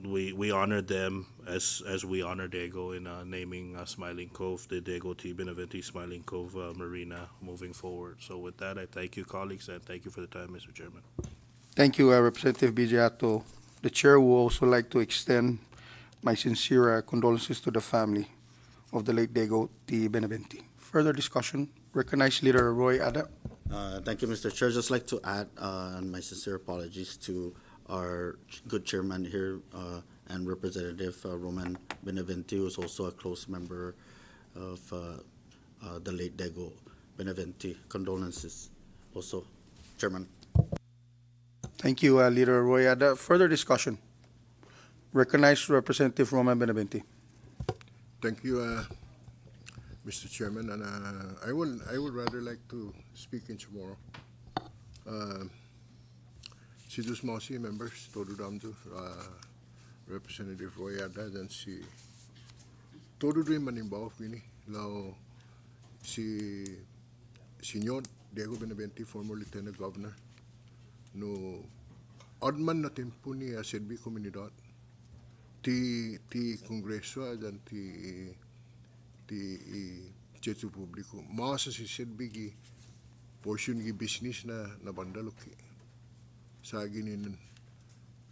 We honor them as we honor Diego in naming Smiling Cove the Diego T. Benavente Smiling Cove Marina moving forward. So with that, I thank you, colleagues, and thank you for the time, Mr. Chairman. Thank you, Representative Bijato. The chair would also like to extend my sincere condolences to the family of the late Diego T. Benavente. Further discussion, recognize Leader Roy Ada. Thank you, Mr. Chair. Just like to add my sincere apologies to our good chairman here and Representative Roman Benavente, who is also a close member of the late Diego Benavente. Condolences also, Chairman. Thank you, Leader Roy Ada. Further discussion, recognize Representative Roman Benavente. Thank you, Mr. Chairman, and I would rather like to speak in tomorrow. Sidus Mosi members, todo damdu, Representative Roy Ada, dan si todo rin manimbaw ini, lao si Senyor Diego Benavente, former Lieutenant Governor, no odman na tempo ni Sedbi Comunidad, ti Kongreso dan ti Chetu Publiko. Masa si Sedbi gi portion gi business na bandaloki. Sa ginin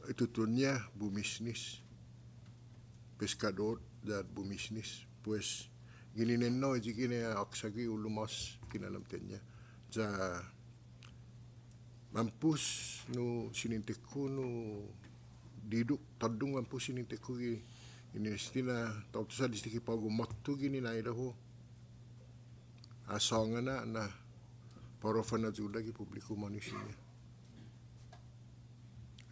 itutunya bumisnis pescador dan bumisnis. Pues gininen no jigine aksagi ulumas kinalamtenya. Ja mampus no sininteku no diduk tadung mampus sininteku gi inistina tau tu sa distiki pagu matu gini na Idaho asongana na parofana juda gi publiku manusia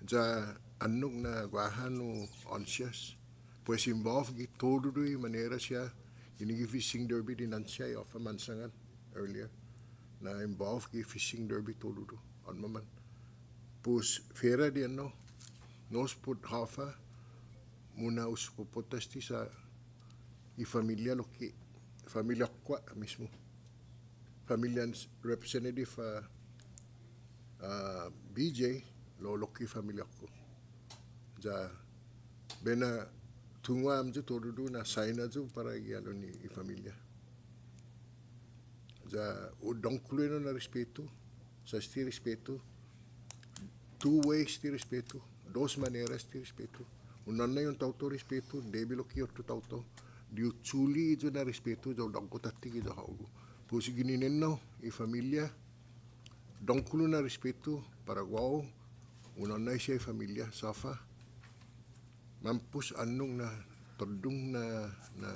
ja anuk na guahanu anxious pues involve gi todo dui manera sia ini gi fishing derby di Nansai of mansangan earlier na involve gi fishing derby todo du on maman pues fera di no nos put hafa muna usupopotasti sa i familia loki familia kwa mismo familia representative BJ lo loki familia ko ja bena tungwa amju todo na saina ju para gialo ni i familia ja udong klueno na respeto sa sti respeto two ways sti respeto dos maneras sti respeto unanna yung tauto respeto debi lo kiyo to tauto di utsuli jo na respeto jo dong kotati ki jo haugo pusi gininen no i familia dong kulu na respeto para guau unanna siya i familia safa mampus anung na todung na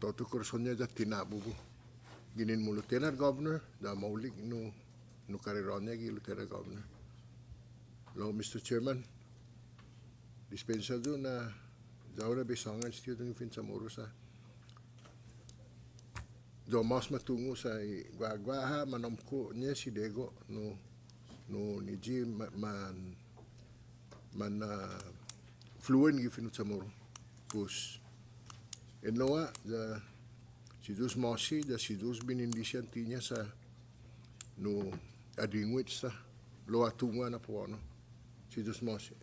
tauto korsonya ja tinabubu ginin mo lieutenant governor da maulik no karironya gi lieutenant governor lo Mr. Chairman dispensa do na zaura besangan stiyo dung finsa morusa do mas matungo sa guagua manomko niya si Diego no niji man fluent gi finsa moro pus enoa da si dus mosi da si dus binindisyan tinya sa no adingwit sa lo atunga na po ano si dus mosi.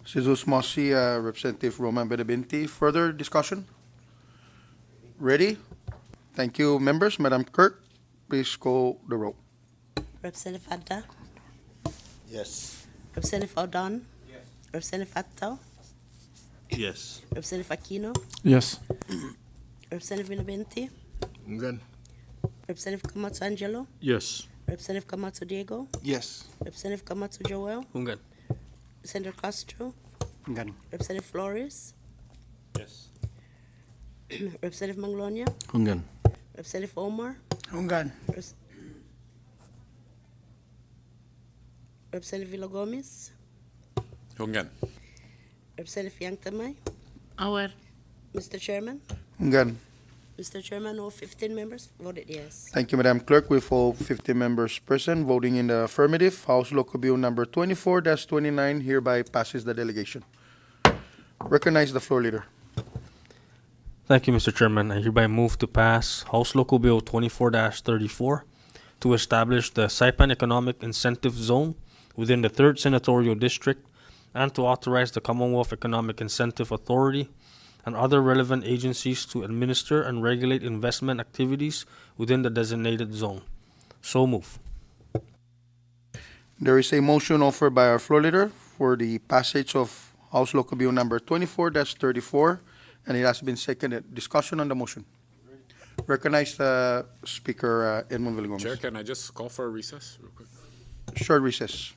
Jesus Mosi, Representative Roman Benavente. Further discussion? Ready? Thank you, members. Madam Clerk, please call the roll. Representative Adda? Yes. Representative Aldon? Yes. Representative Attal? Yes. Representative Aquino? Yes. Representative Benavente? Ngan. Representative Camacho Angelo? Yes. Representative Camacho Diego? Yes. Representative Camacho Joel? Hungan. Senator Castro? Ngan. Representative Flores? Yes. Representative Manglonia? Hungan. Representative Omar? Ungan. Representative Villa-Gomez, Hungan. Representative Yang-Tamay. Aware. Mr. Chairman, Ngan. Mr. Chairman, all 15 members voted yes. Thank you, Madam Clerk. With all 50 members present voting in the affirmative, House Local Bill number 24-29 hereby passes the delegation. Recognize the floor leader. Thank you, Mr. Chairman. I hereby move to pass House Local Bill 24-34 to establish the Saipan Economic Incentive Zone within the 3rd Senatorial District and to authorize the Commonwealth Economic Incentive Authority and other relevant agencies to administer and regulate investment activities within the designated zone. So move. There is a motion offered by our floor leader for the passage of House Local Bill number 24-34, and it has been seconded. Discussion on the motion. Recognize the Speaker, Edmund Villa-Gomez. Chair, can I just call for a recess real quick? Short recess.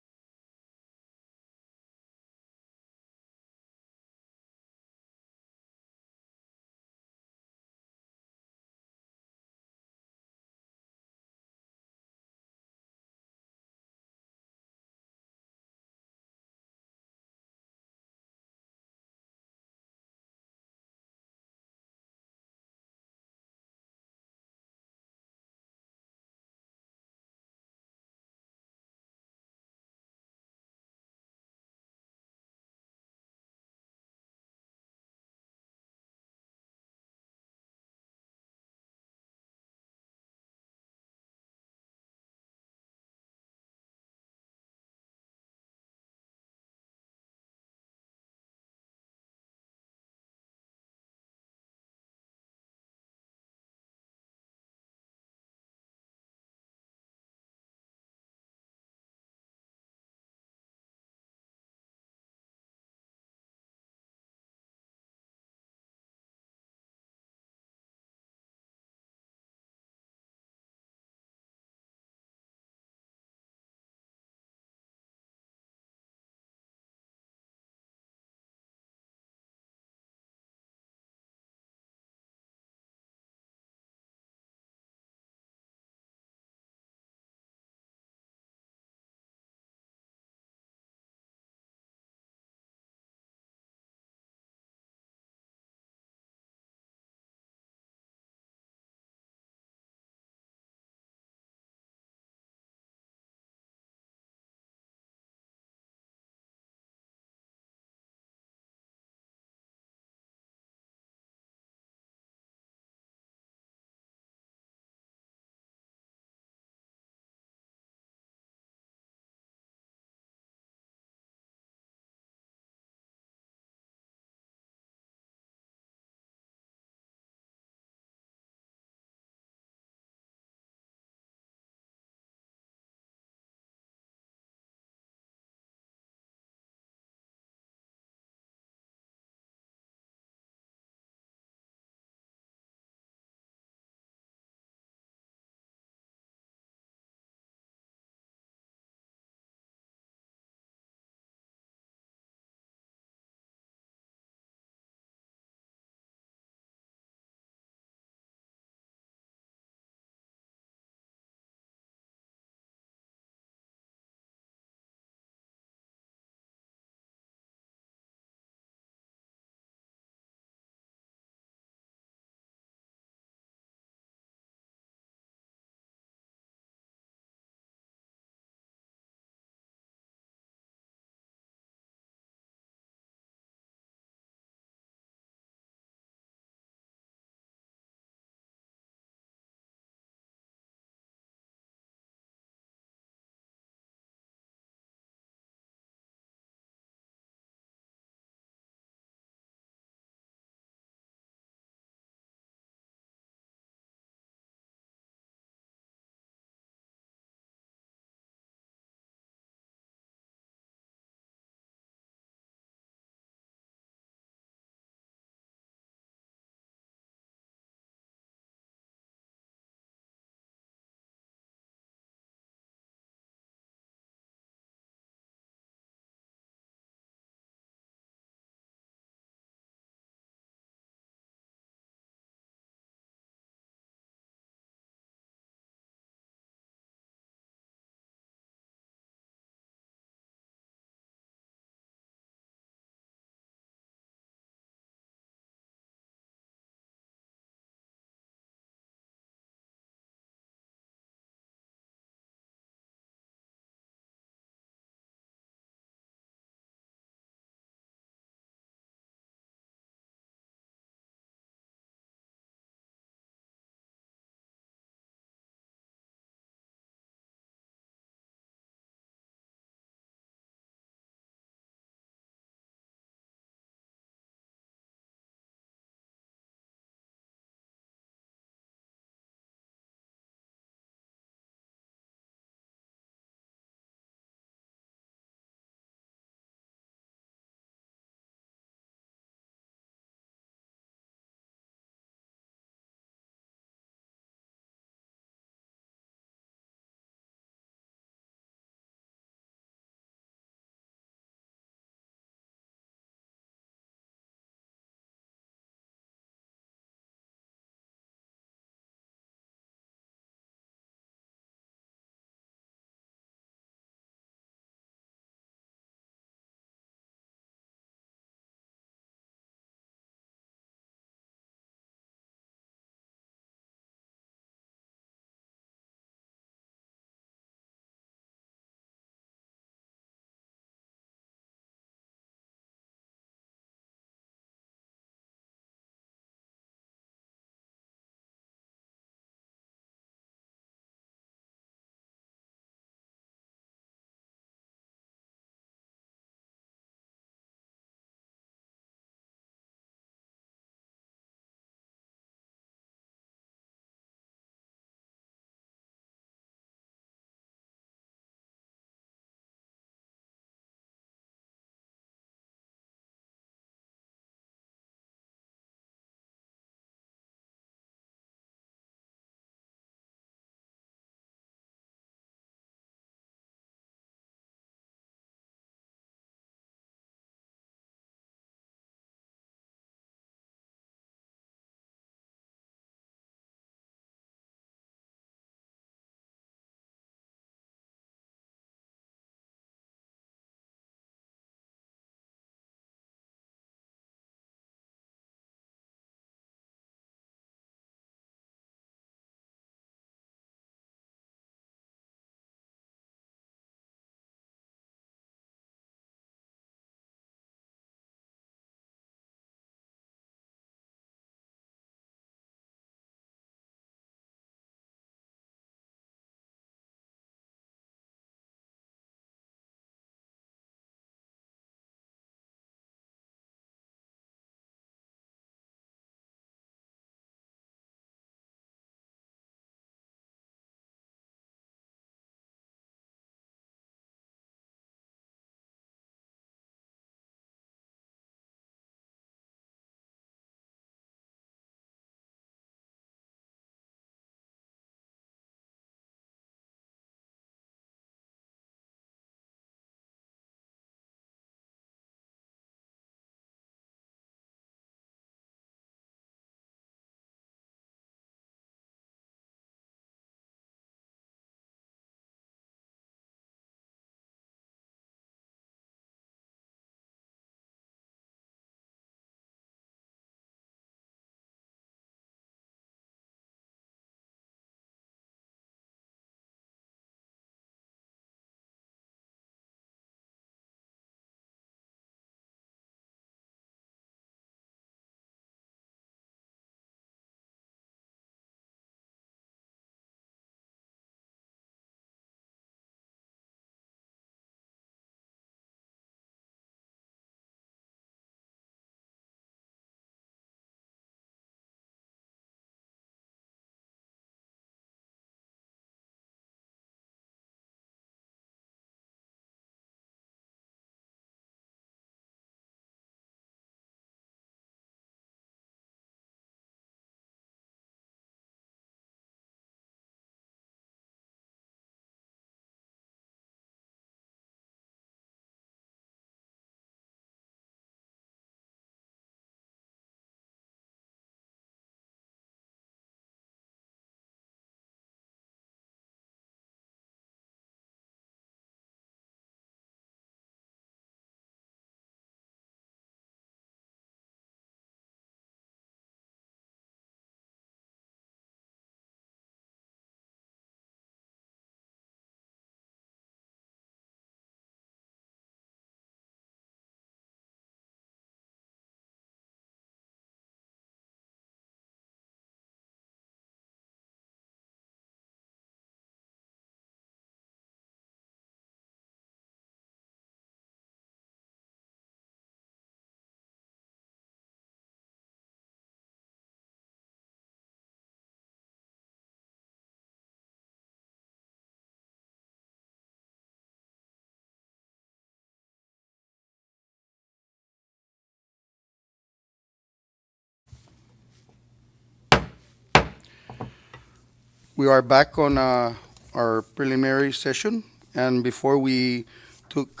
We are back on our preliminary session, and before we took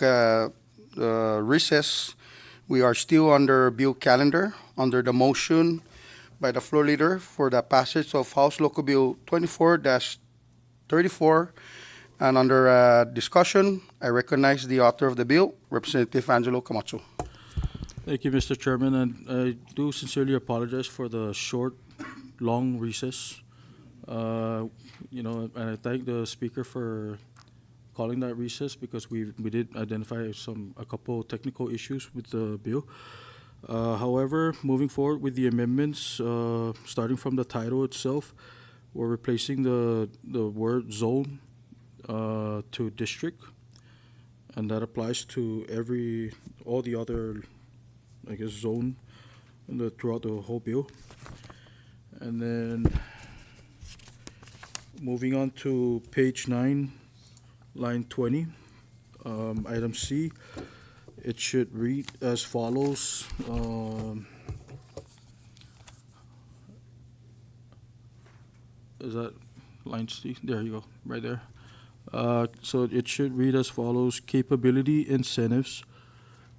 recess, we are still under bill calendar, under the motion by the floor leader for the passage of House Local Bill 24-34. And under discussion, I recognize the author of the bill, Representative Angelo Camacho. Thank you, Mr. Chairman, and I do sincerely apologize for the short, long recess. And I thank the speaker for calling that recess because we did identify a couple technical issues with the bill. However, moving forward with the amendments, starting from the title itself, we're replacing the word zone to district, and that applies to all the other, I guess, zone throughout the whole bill. And then moving on to page 9, line 20, item C, it should read as follows. Is that line C? There you go, right there. So it should read as follows: capability incentives,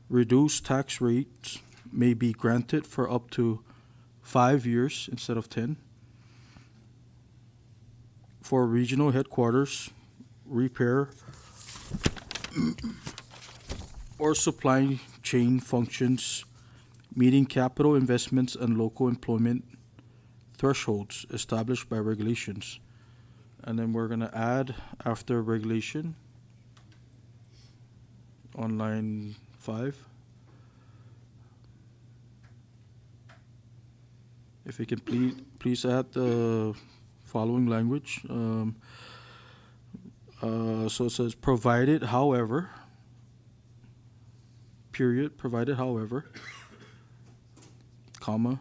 reduced tax rates may be granted for up to 5 years instead of 10 for regional headquarters, repair, or supply chain functions meeting capital investments and local employment thresholds established by regulations. And then we're going to add after regulation on line 5. If you can please add the following language. So it says, provided, however, period, provided, however, comma,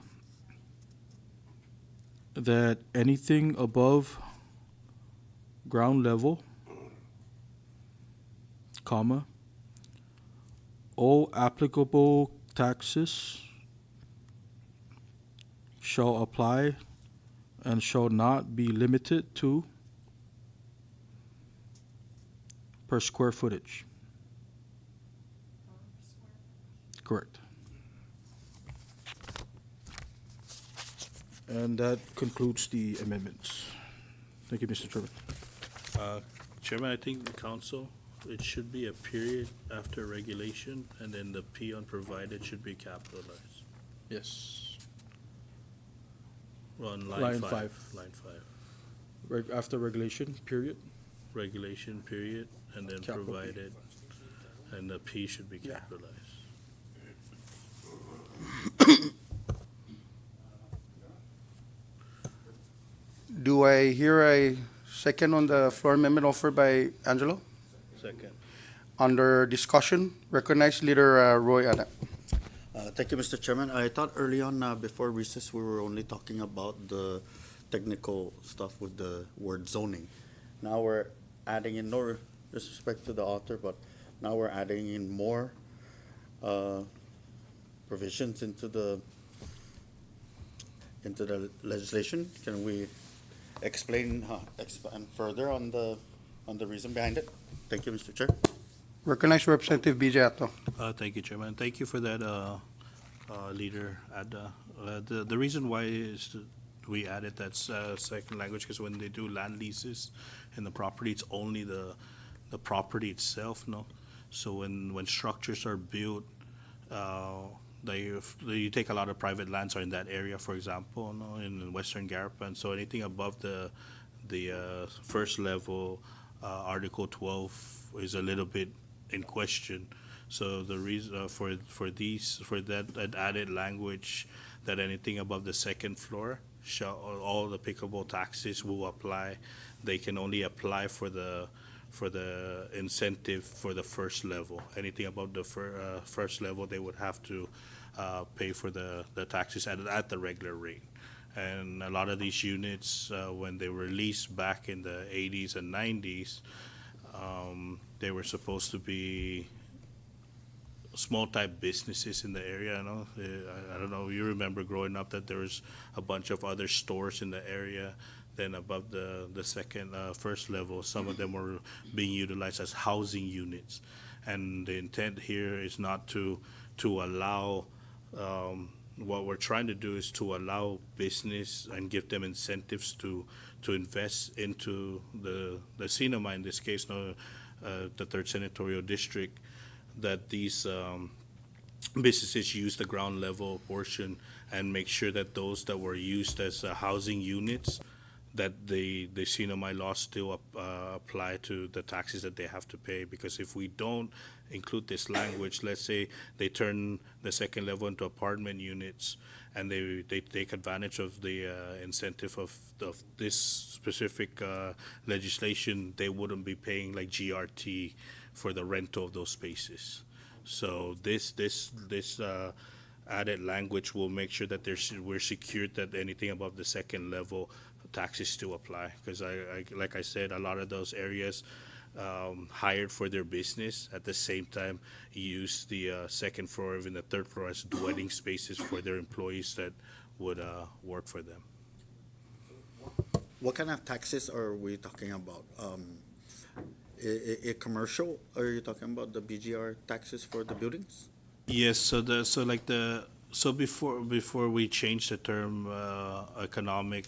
that anything above ground level, comma, all applicable taxes shall apply and shall not be limited to per square footage. Correct. And that concludes the amendments. Thank you, Mr. Chairman. Chairman, I think the council, it should be a period after regulation, and then the P on provided should be capitalized. Yes. On Line line five. five. Line 5. After regulation, period. Regulation, period, and then Capital P. provided, and the P should be capitalized. Do I hear a second on the floor amendment offered by Angelo? Second. Under discussion, recognize Leader Roy Ada. Thank you, Mr. Chairman. I thought early on, before recess, we were only talking about the technical stuff with the word zoning. Now we're adding in, no disrespect to the author, but now we're adding in more provisions into the legislation. Can we expand further on the reason behind it? Thank you, Mr. Chair. Recognize Representative BJ Ato. Thank you, Chairman. Thank you for that, Leader Adda. The reason why is we added that second language because when they do land leases and the property, it's only the property itself, no? So when structures are built, you take a lot of private lands are in that area, for example, no, in Western Garapan. So anything above the first level, Article 12 is a little bit in question. So the reason for that added language that anything above the second floor shall all the applicable taxes will apply. They can only apply for the incentive for the first level. Anything above the first level, they would have to pay for the taxes at the regular rate. And a lot of these units, when they were leased back in the 80s and 90s, they were supposed to be small type businesses in the area. I don't know, you remember growing up that there was a bunch of other stores in the area then above the second, first level, some of them were being utilized as housing units. And the intent here is not to allow, what we're trying to do is to allow business and give them incentives to invest into the cinema, in this case, no, the third senatorial district, that these businesses use the ground level portion and make sure that those that were used as housing units, that the CNMI laws still apply to the taxes that they have to pay. Because if we don't include this language, let's say they turn the second level into apartment units and they take advantage of the incentive of this specific legislation, they wouldn't be paying like GRT for the rental of those spaces. So this added language will make sure that we're secured that anything above the second level taxes still apply. Because like I said, a lot of those areas hired for their business at the same time use the second floor or even the third floor as dwelling spaces for their employees that would work for them. What kind of taxes are we talking about? Commercial? Are you talking about the BGR taxes for the buildings? Yes. So before we change the term economic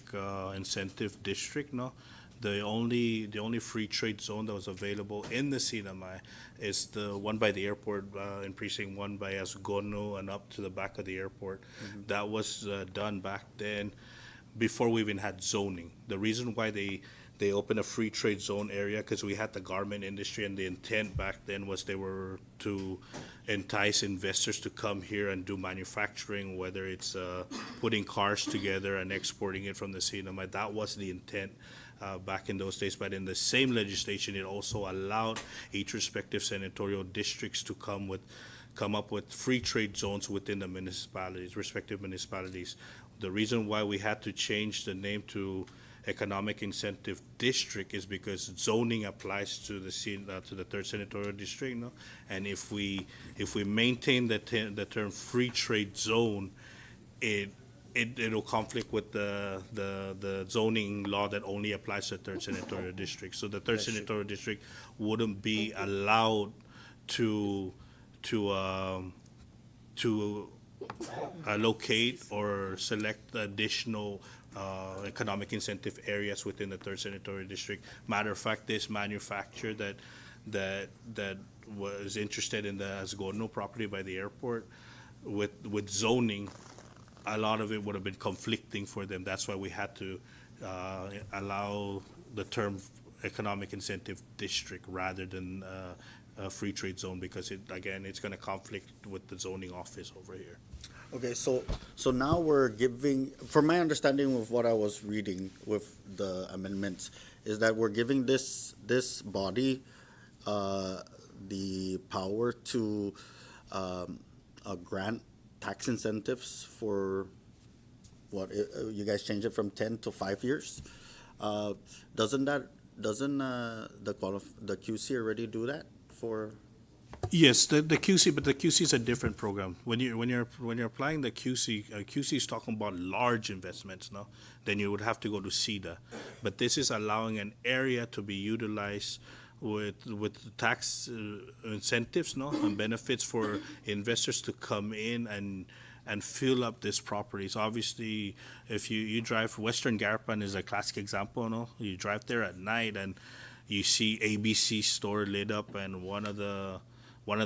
incentive district, no, the only free trade zone that was available in the CNMI is the one by the airport, in precinct 1 by Asgono and up to the back of the airport. Mm-hmm. That was done back then, before we even had zoning. The reason why they opened a free trade zone area, because we had the garment industry, and the intent back then was they were to entice investors to come here and do manufacturing, whether it's putting cars together and exporting it from the cinema. That was the intent back in those days. But in the same legislation, it also allowed each respective senatorial districts to come up with free trade zones within the municipalities, respective municipalities. The reason why we had to change the name to economic incentive district is because zoning applies to the third senatorial district, no? And if we maintain the term free trade zone, it'll conflict with the zoning law that only applies to the third senatorial district. So the third senatorial district wouldn't be allowed to locate or select additional economic incentive areas within the third senatorial district. Matter of fact, this manufacturer that was interested in the Asgono property by the airport, with zoning, a lot of it would have been conflicting for them. That's why we had to allow the term economic incentive district rather than a free trade zone, because it's going to conflict with the zoning office over here. Okay, so now we're giving, from my understanding of what I was reading with the amendments, is that we're giving this body the power to grant tax incentives for what you guys change it from 10 to 5 years. Doesn't the QC already do that for? Yes, the QC, but the QC is a different program. When you're applying the QC, QC is talking about large investments, no? Then you would have to go to CEDA. But this is allowing an area to be utilized with tax incentives, no, and benefits for investors to come in and fill up these properties. Obviously, if you drive, Western Garapan is a classic example, no? You drive there at night and you see ABC store lit up and one of the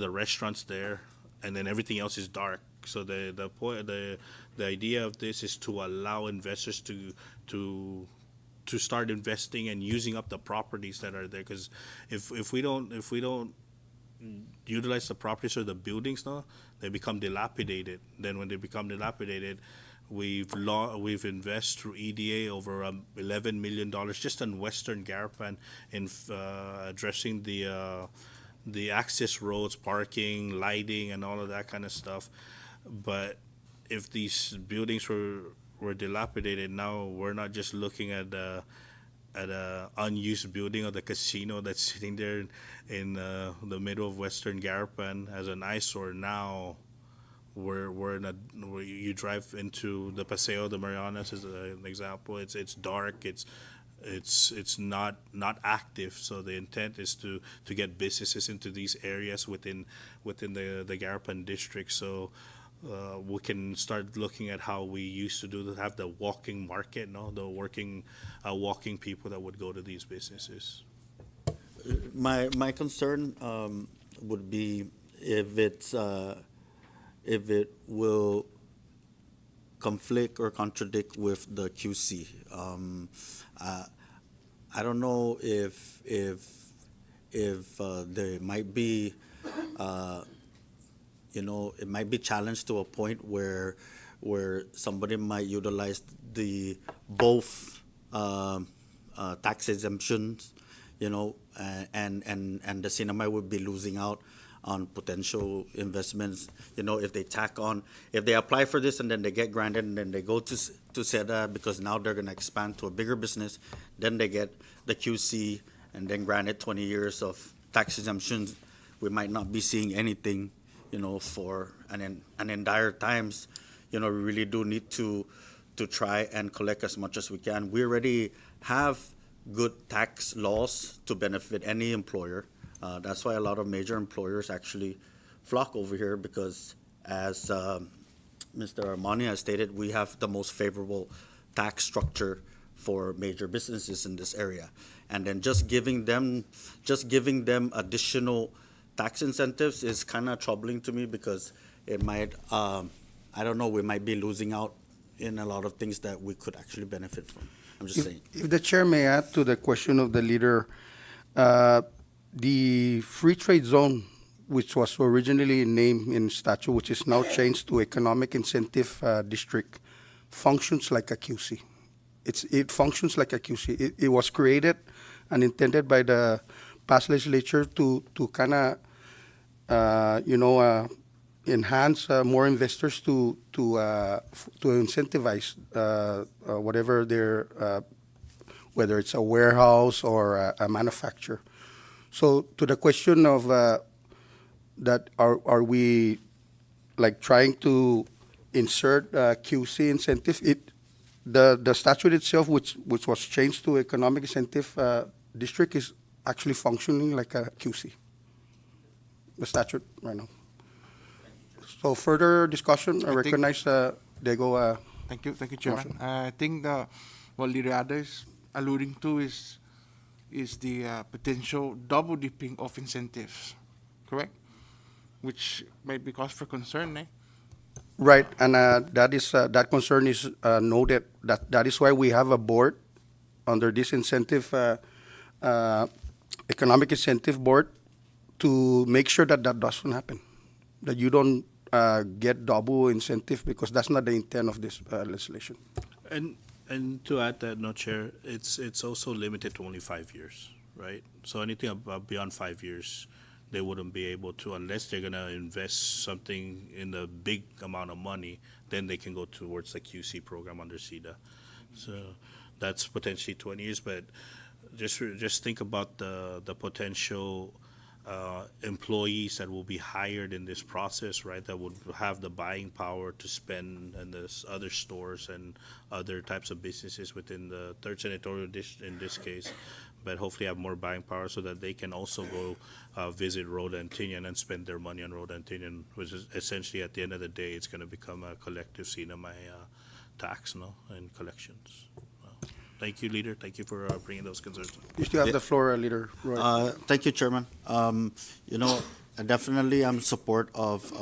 restaurants there, and then everything else is dark. So the idea of this is to allow investors to start investing and using up the properties that are there. Because if we don't utilize the properties or the buildings now, they become dilapidated. Then when they become dilapidated, we've invested through EDA over $11 million just on Western Garapan in addressing the access roads, parking, lighting, and all of that kind of stuff. But if these buildings were dilapidated, now we're not just looking at a unused building of the casino that's sitting there in the middle of Western Garapan as an eyesore. Now where you drive into the Paseo de Marianas as an example. It's dark. It's it's not active. So the intent is to get businesses into these areas within the Garapan district. So we can start looking at how we used to have the walking market, no, the walking people that would go to these businesses. My concern would be if it will conflict or contradict with the QC. I don't know if there might be, it might be challenged to a point where somebody might utilize the both tax exemptions, and the cinema would be losing out on potential investments. If they apply for this and then they get granted and then they go to SEDA because now they're going to expand to a bigger business, then they get the QC and then granted 20 years of tax exemptions. We might not be seeing anything, for and in dire times, we really do need to try and collect as much as we can. We already have good tax laws to benefit any employer. That's why a lot of major employers actually flock over here because, as Mr. Armani has stated, we have the most favorable tax structure for major businesses in this area. And then just giving them additional tax incentives is kind of troubling to me because it might, I don't know, we might be losing out in a lot of things that we could actually benefit from. I'm just saying. If the chair may add to the question of the leader, the free trade zone, which was originally named in statute, which is now changed to economic incentive district, functions like a QC. It functions like a QC. It was created and intended by the past legislature to kind of, enhance more investors to incentivize whatever their, whether it's a warehouse or a manufacturer. So to the question of that, are we like trying to insert QC incentive? The statute itself, which was changed to economic incentive district, is actually functioning like a QC. The statute right now. So further discussion, I recognize Diego. Thank you, Chairman. I think what Leader Ada is alluding to is the potential double dipping of incentives, correct? Which might be cause for concern, eh? Right, and that concern is noted. That is why we have a board under this incentive, economic incentive board, to make sure that doesn't happen, that you don't get double incentive, because that's not the intent of this legislation. And to add that, no, Chair, it's also limited to only 5 years, right? So anything beyond 5 years, they wouldn't be able to, unless they're gonna invest something in a big amount of money, then they can go towards the QC program under SEDA. So that's potentially 20 years, but just think about the potential employees that will be hired in this process, right? That would have the buying power to spend in this other stores and other types of businesses within the third senatorial district in this case, but hopefully have more buying power so that they can also go visit Rhoda and Tinian and spend their money on Rhoda and Tinian, which is essentially at the end of the day, it's going to become a collective CNMI tax, no, and collections. Thank you, Leader. Thank you for bringing those concerns. You still have the floor, Leader Roy. Thank you, Chairman. Definitely I'm in support of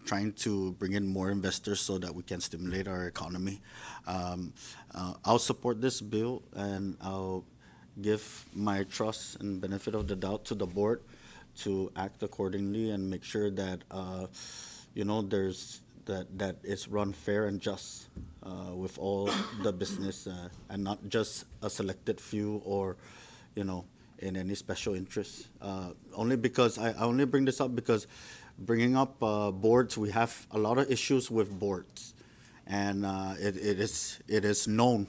trying to bring in more investors so that we can stimulate our economy. I'll support this bill, and I'll give my trust and benefit of the doubt to the board to act accordingly and make sure that that it's run fair and just with all the business and not just a selected few or in any special interest. Only because I only bring this up because bringing up boards, we have a lot of issues with boards, and it is known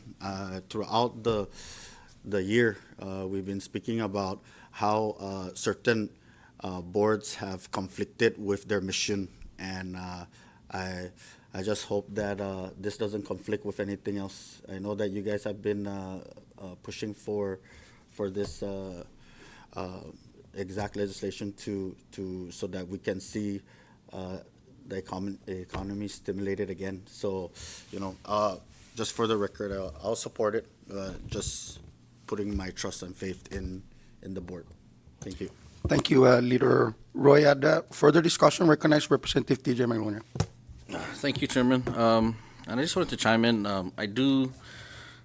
throughout the year. We've been speaking about how certain boards have conflicted with their mission, and I just hope that this doesn't conflict with anything else. I know that you guys have been pushing for this exact legislation to so that we can see the economy stimulated again. So, just for the record, I'll support it. Just putting my trust and faith in the board. Thank you. Thank you, Leader Roy. Further discussion, recognize Representative TJ Magnolia. Thank you, Chairman. And I just wanted to chime in. I do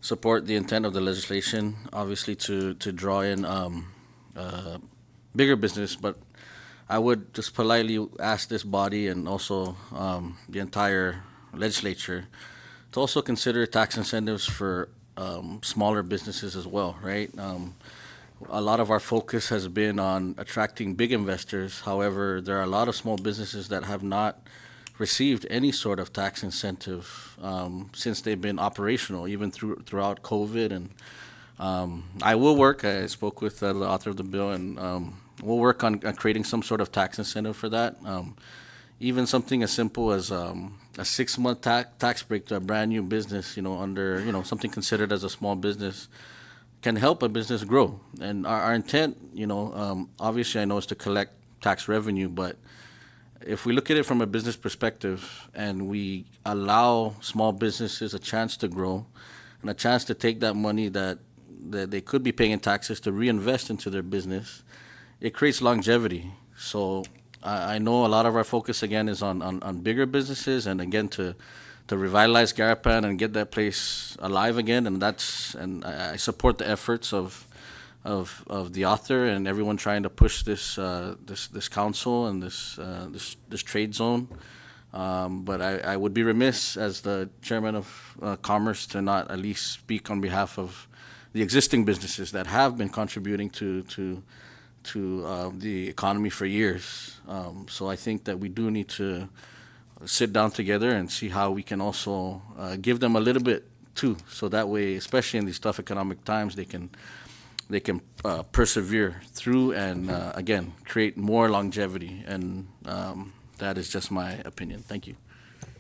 support the intent of the legislation, obviously to draw in bigger business, but I would just politely ask this body and also the entire legislature to also consider tax incentives for smaller businesses as well, right? A lot of our focus has been on attracting big investors. However, there are a lot of small businesses that have not received any sort of tax incentive since they've been operational, even throughout COVID. And I will work. I spoke with the author of the bill, and we'll work on creating some sort of tax incentive for that. Even something as simple as a 6-month tax break to a brand new business, under something considered as a small business, can help a business grow. And our intent, obviously I know is to collect tax revenue, but if we look at it from a business perspective and we allow small businesses a chance to grow and a chance to take that money that they could be paying in taxes to reinvest into their business, it creates longevity. So I know a lot of our focus again is on bigger businesses, and again to revitalize Garapan and get that place alive again, and I support the efforts of the author and everyone trying to push this council and this trade zone. But I would be remiss as the chairman of Commerce to not at least speak on behalf of the existing businesses that have been contributing to the economy for years. So I think that we do need to sit down together and see how we can also give them a little bit too, so that way, especially in these tough economic times, they can persevere through and again create more longevity. And that is just my opinion. Thank you.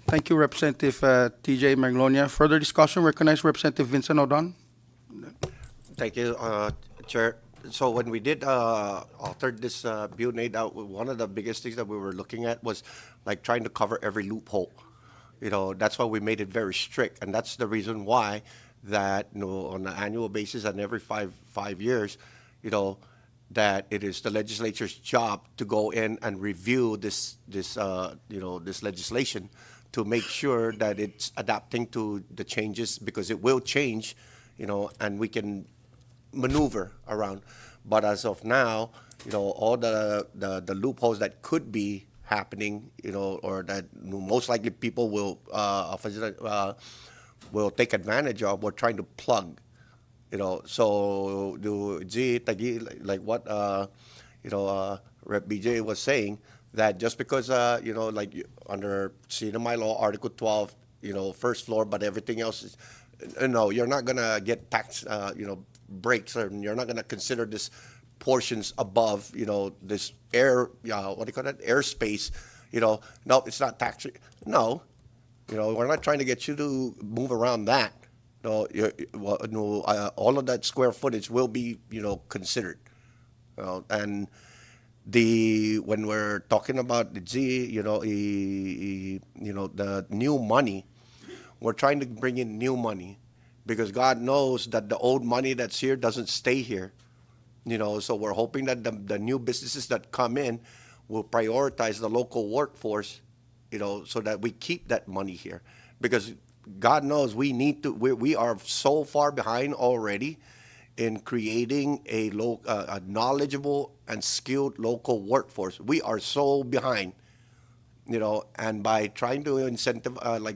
Thank you, Representative TJ Magnolia. Further discussion, recognize Representative Vincent Odon. Thank you, Chair. So when we did author this bill, Nate, one of the biggest things that we were looking at was like trying to cover every loophole. That's why we made it very strict, and that's the reason why that on an annual basis and every five years, that it is the legislature's job to go in and review this legislation to make sure that it's adapting to the changes, because it will change, and we can maneuver around. But as of now, all the loopholes that could be happening, or that most likely people will take advantage of, we're trying to plug. So like what Rep. BJ was saying, that just because like under CNMI law Article 12, first floor, but everything else is no, you're not gonna get tax breaks, or you're not gonna consider this portions above this air what do you call that, airspace. No, it's not tax. No, we're not trying to get you to move around that. No, all of that square footage will be considered. And when we're talking about the the new money, we're trying to bring in new money, because God knows that the old money that's here doesn't stay here. So we're hoping that the new businesses that come in will prioritize the local workforce, so that we keep that money here, because God knows we are so far behind already in creating a knowledgeable and skilled local workforce. We are so behind, and by trying to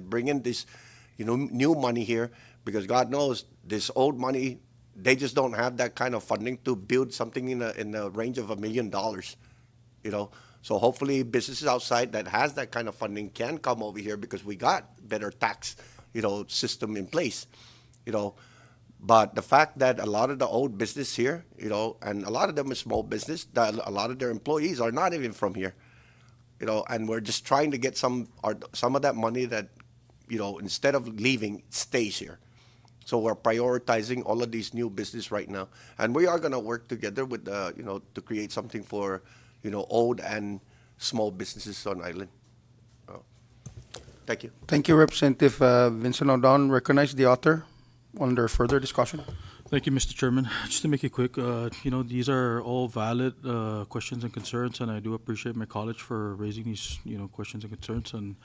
bring in this, new money here, because God knows this old money, they just don't have that kind of funding to build something in the range of $1 million, So hopefully businesses outside that has that kind of funding can come over here, because we got better tax, system in place, But the fact that a lot of the old business here, and a lot of them is small business, that a lot of their employees are not even from here, and we're just trying to get some of that money that, instead of leaving, stays here. So we're prioritizing all of these new business right now, and we are going to work together with to create something for old and small businesses on island. Thank you. Thank you, Representative Vincent O'Donnell. Recognize the author under further discussion. Thank you, Mr. Chairman. Just to make it quick, these are all valid questions and concerns, and I do appreciate my college for raising these, questions and concerns. And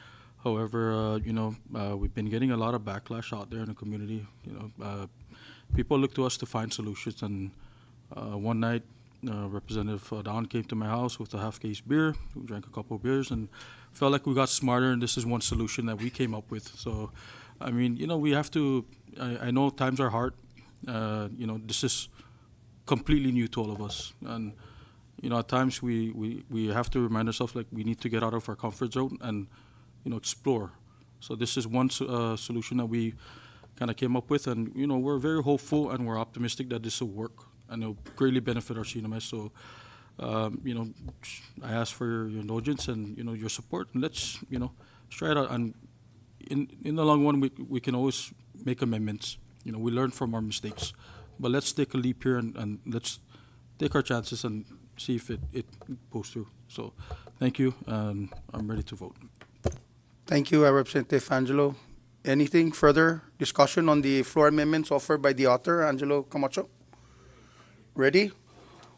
however, we've been getting a lot of backlash out there in the community. People look to us to find solutions. And one night, Representative Don came to my house with a half-case beer. We drank a couple of beers and felt like we got smarter, and this is one solution that we came up with. So, I mean, we have to, I know times are hard. This is completely new to all of us. And, at times we have to remind ourselves, like, we need to get out of our comfort zone and, explore. So this is one solution that we kind of came up with. And, we're very hopeful and we're optimistic that this will work and it'll greatly benefit our CNMS. So, I ask for your indulgence and, your support. And let's try it out. And in the long run, we can always make amendments. We learn from our mistakes. But let's take a leap here and let's take our chances and see if it goes through. So thank you, and I'm ready to vote. Thank you, Representative Angelo. Anything further discussion on the floor amendments offered by the author, Angelo Camacho? Ready?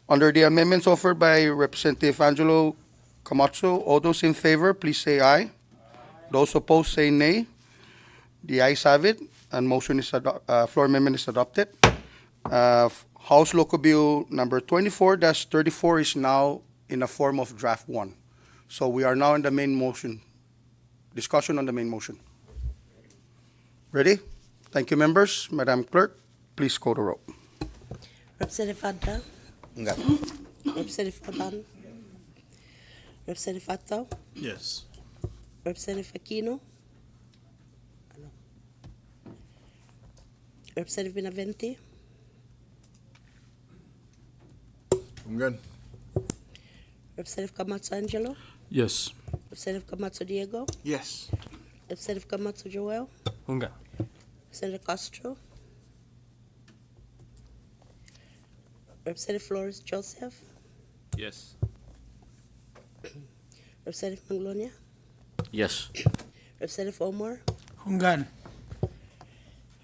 Under the amendments offered by Representative Angelo Camacho, all those in favor, please say aye. Those opposed, say nay. The ayes have it, and floor amendment is adopted. House Local Bill number 24-34 is now in a form of draft 1. So we are now in the main motion. Discussion on the main motion. Ready? Thank you, members. Madam Clerk, please call the roll. Representative Adda. Representative O'Donnell. Representative Fattau. Yes. Representative Aquino. Representative Benavente. Ungan. Representative Camacho Angelo. Yes. Representative Camacho Diego. Yes. Representative Camacho Joel. Hunga. Representative Castro. Representative Flores Joseph. Yes. Representative Manglonia. Yes. Representative Omar. Hungan.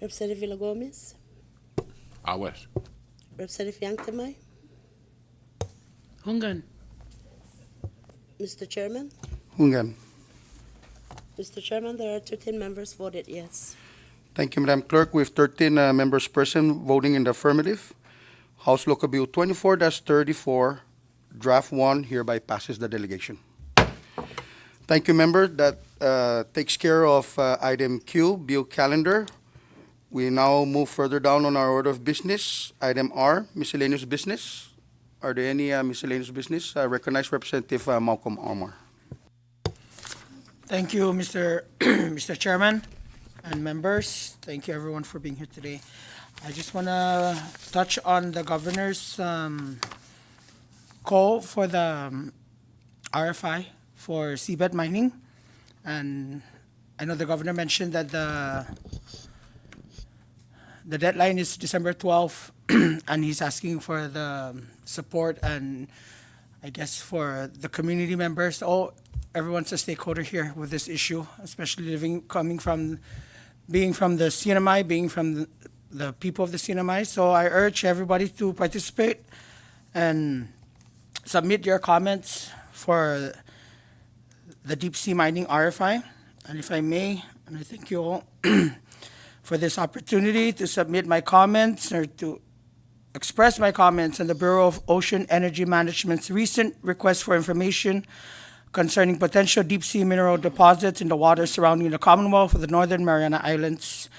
Representative Villa Gomez. Awes. Representative Yanktamai. Hungan. Mr. Chairman. Hungan. Mr. Chairman, there are 13 members voted yes. Thank you, Madam Clerk. We have 13 members present voting in the affirmative. House Local Bill 24-34, Draft 1, hereby passes the delegation. Thank you, member. That takes care of item Q, bill calendar. We now move further down on our order of business. Item R, miscellaneous business. Are there any miscellaneous business? I recognize Representative Malcolm Omar. Thank you, Mr. Chairman and members. Thank you, everyone, for being here today. I just want to touch on the governor's call for the RFI for seabed mining. And I know the governor mentioned that the deadline is December 12th, and he's asking for the support and I guess for the community members. Everyone's a stakeholder here with this issue, especially being from the CNMI, being from the people of the CNMI. So I urge everybody to participate and submit your comments for the deep sea mining RFI. And if I may, and I thank you all for this opportunity to submit my comments or to express my comments on the Bureau of Ocean Energy Management's recent request for information concerning potential deep-sea mineral deposits in the waters surrounding the Commonwealth of the Northern Mariana Islands.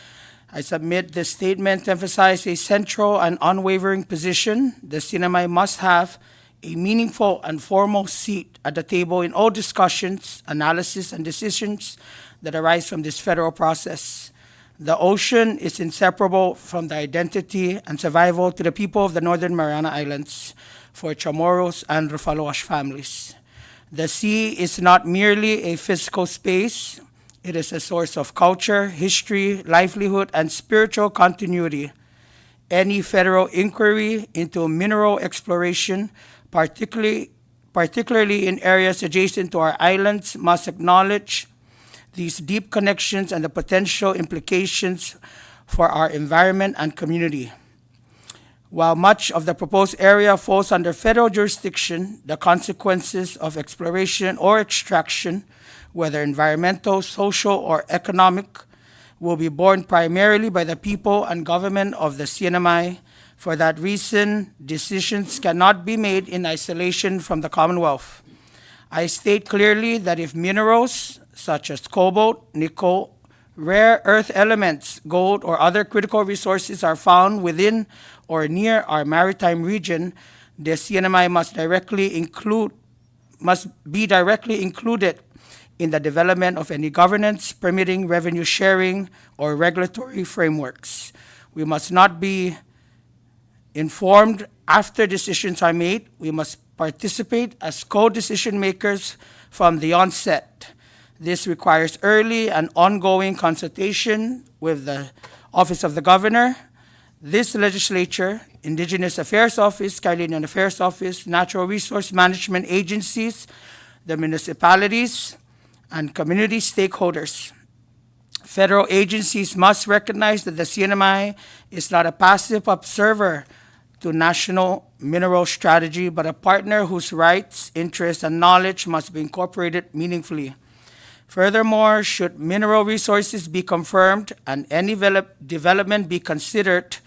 I submit this statement to emphasize a central and unwavering position. The CNMI must have a meaningful and formal seat at the table in all discussions, analysis, and decisions that arise from this federal process. The ocean is inseparable from the identity and survival to the people of the Northern Mariana Islands, for Chamorros and Rufaloash families. The sea is not merely a physical space, It is a source of culture, history, livelihood, and spiritual continuity. Any federal inquiry into mineral exploration, particularly in areas adjacent to our islands, must acknowledge these deep connections and the potential implications for our environment and community. While much of the proposed area falls under federal jurisdiction, the consequences of exploration or extraction, whether environmental, social, or economic, will be borne primarily by the people and government of the CNMI. For that reason, decisions cannot be made in isolation from the Commonwealth. I state clearly that if minerals such as cobalt, nickel, rare earth elements, gold, or other critical resources are found within or near our maritime region, the CNMI must be directly included in the development of any governance, permitting, revenue sharing, or regulatory frameworks. We must not be informed after decisions are made. We must participate as co-decision makers from the onset. This requires early and ongoing consultation with the Office of the Governor, this legislature, Indigenous Affairs Office, Caribbean Affairs Office, Natural Resource Management agencies, the municipalities, and community stakeholders. Federal agencies must recognize that the CNMI is not a passive observer to national mineral strategy, but a partner whose rights, interests, and knowledge must be incorporated meaningfully. Furthermore, should mineral resources be confirmed and any development be considered,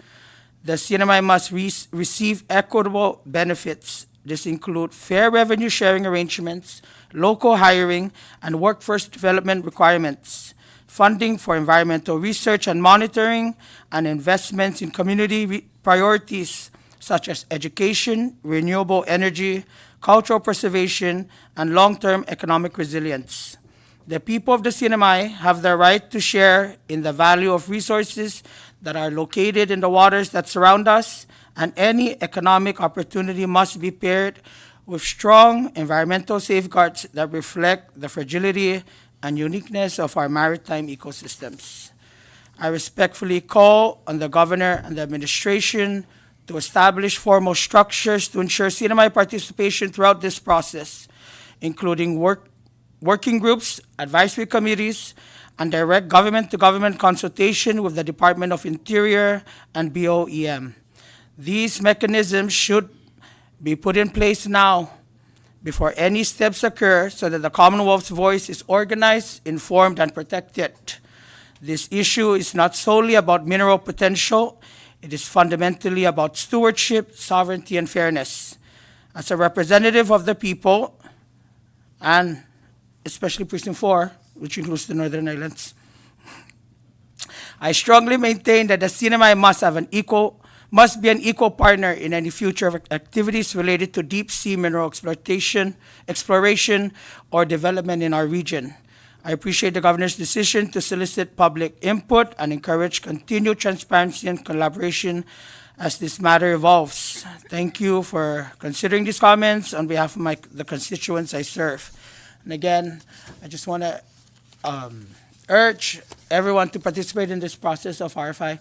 the CNMI must receive equitable benefits. This include fair revenue sharing arrangements, local hiring, and workforce development requirements, funding for environmental research and monitoring, and investments in community priorities such as education, renewable energy, cultural preservation, and long-term economic resilience. The people of the CNMI have the right to share in the value of resources that are located in the waters that surround us, and any economic opportunity must be paired with strong environmental safeguards that reflect the fragility and uniqueness of our maritime ecosystems. I respectfully call on the Governor and the administration to establish formal structures to ensure CNMI participation throughout this process, including working groups, advisory committees, and direct government-to-government consultation with the Department of Interior and BOEM. These mechanisms should be put in place now before any steps occur so that the Commonwealth's voice is organized, informed, and protected. This issue is not solely about mineral potential. It is fundamentally about stewardship, sovereignty, and fairness. As a representative of the people, and especially Precinct 4, which includes the Northern Islands, I strongly maintain that the CNMI must be an equal partner in any future activities related to deep-sea mineral exploration, or development in our region. I appreciate the Governor's decision to solicit public input and encourage continued transparency and collaboration as this matter evolves. Thank you for considering these comments on behalf of the constituents I serve. And again, I just want to urge everyone to participate in this process of RFI.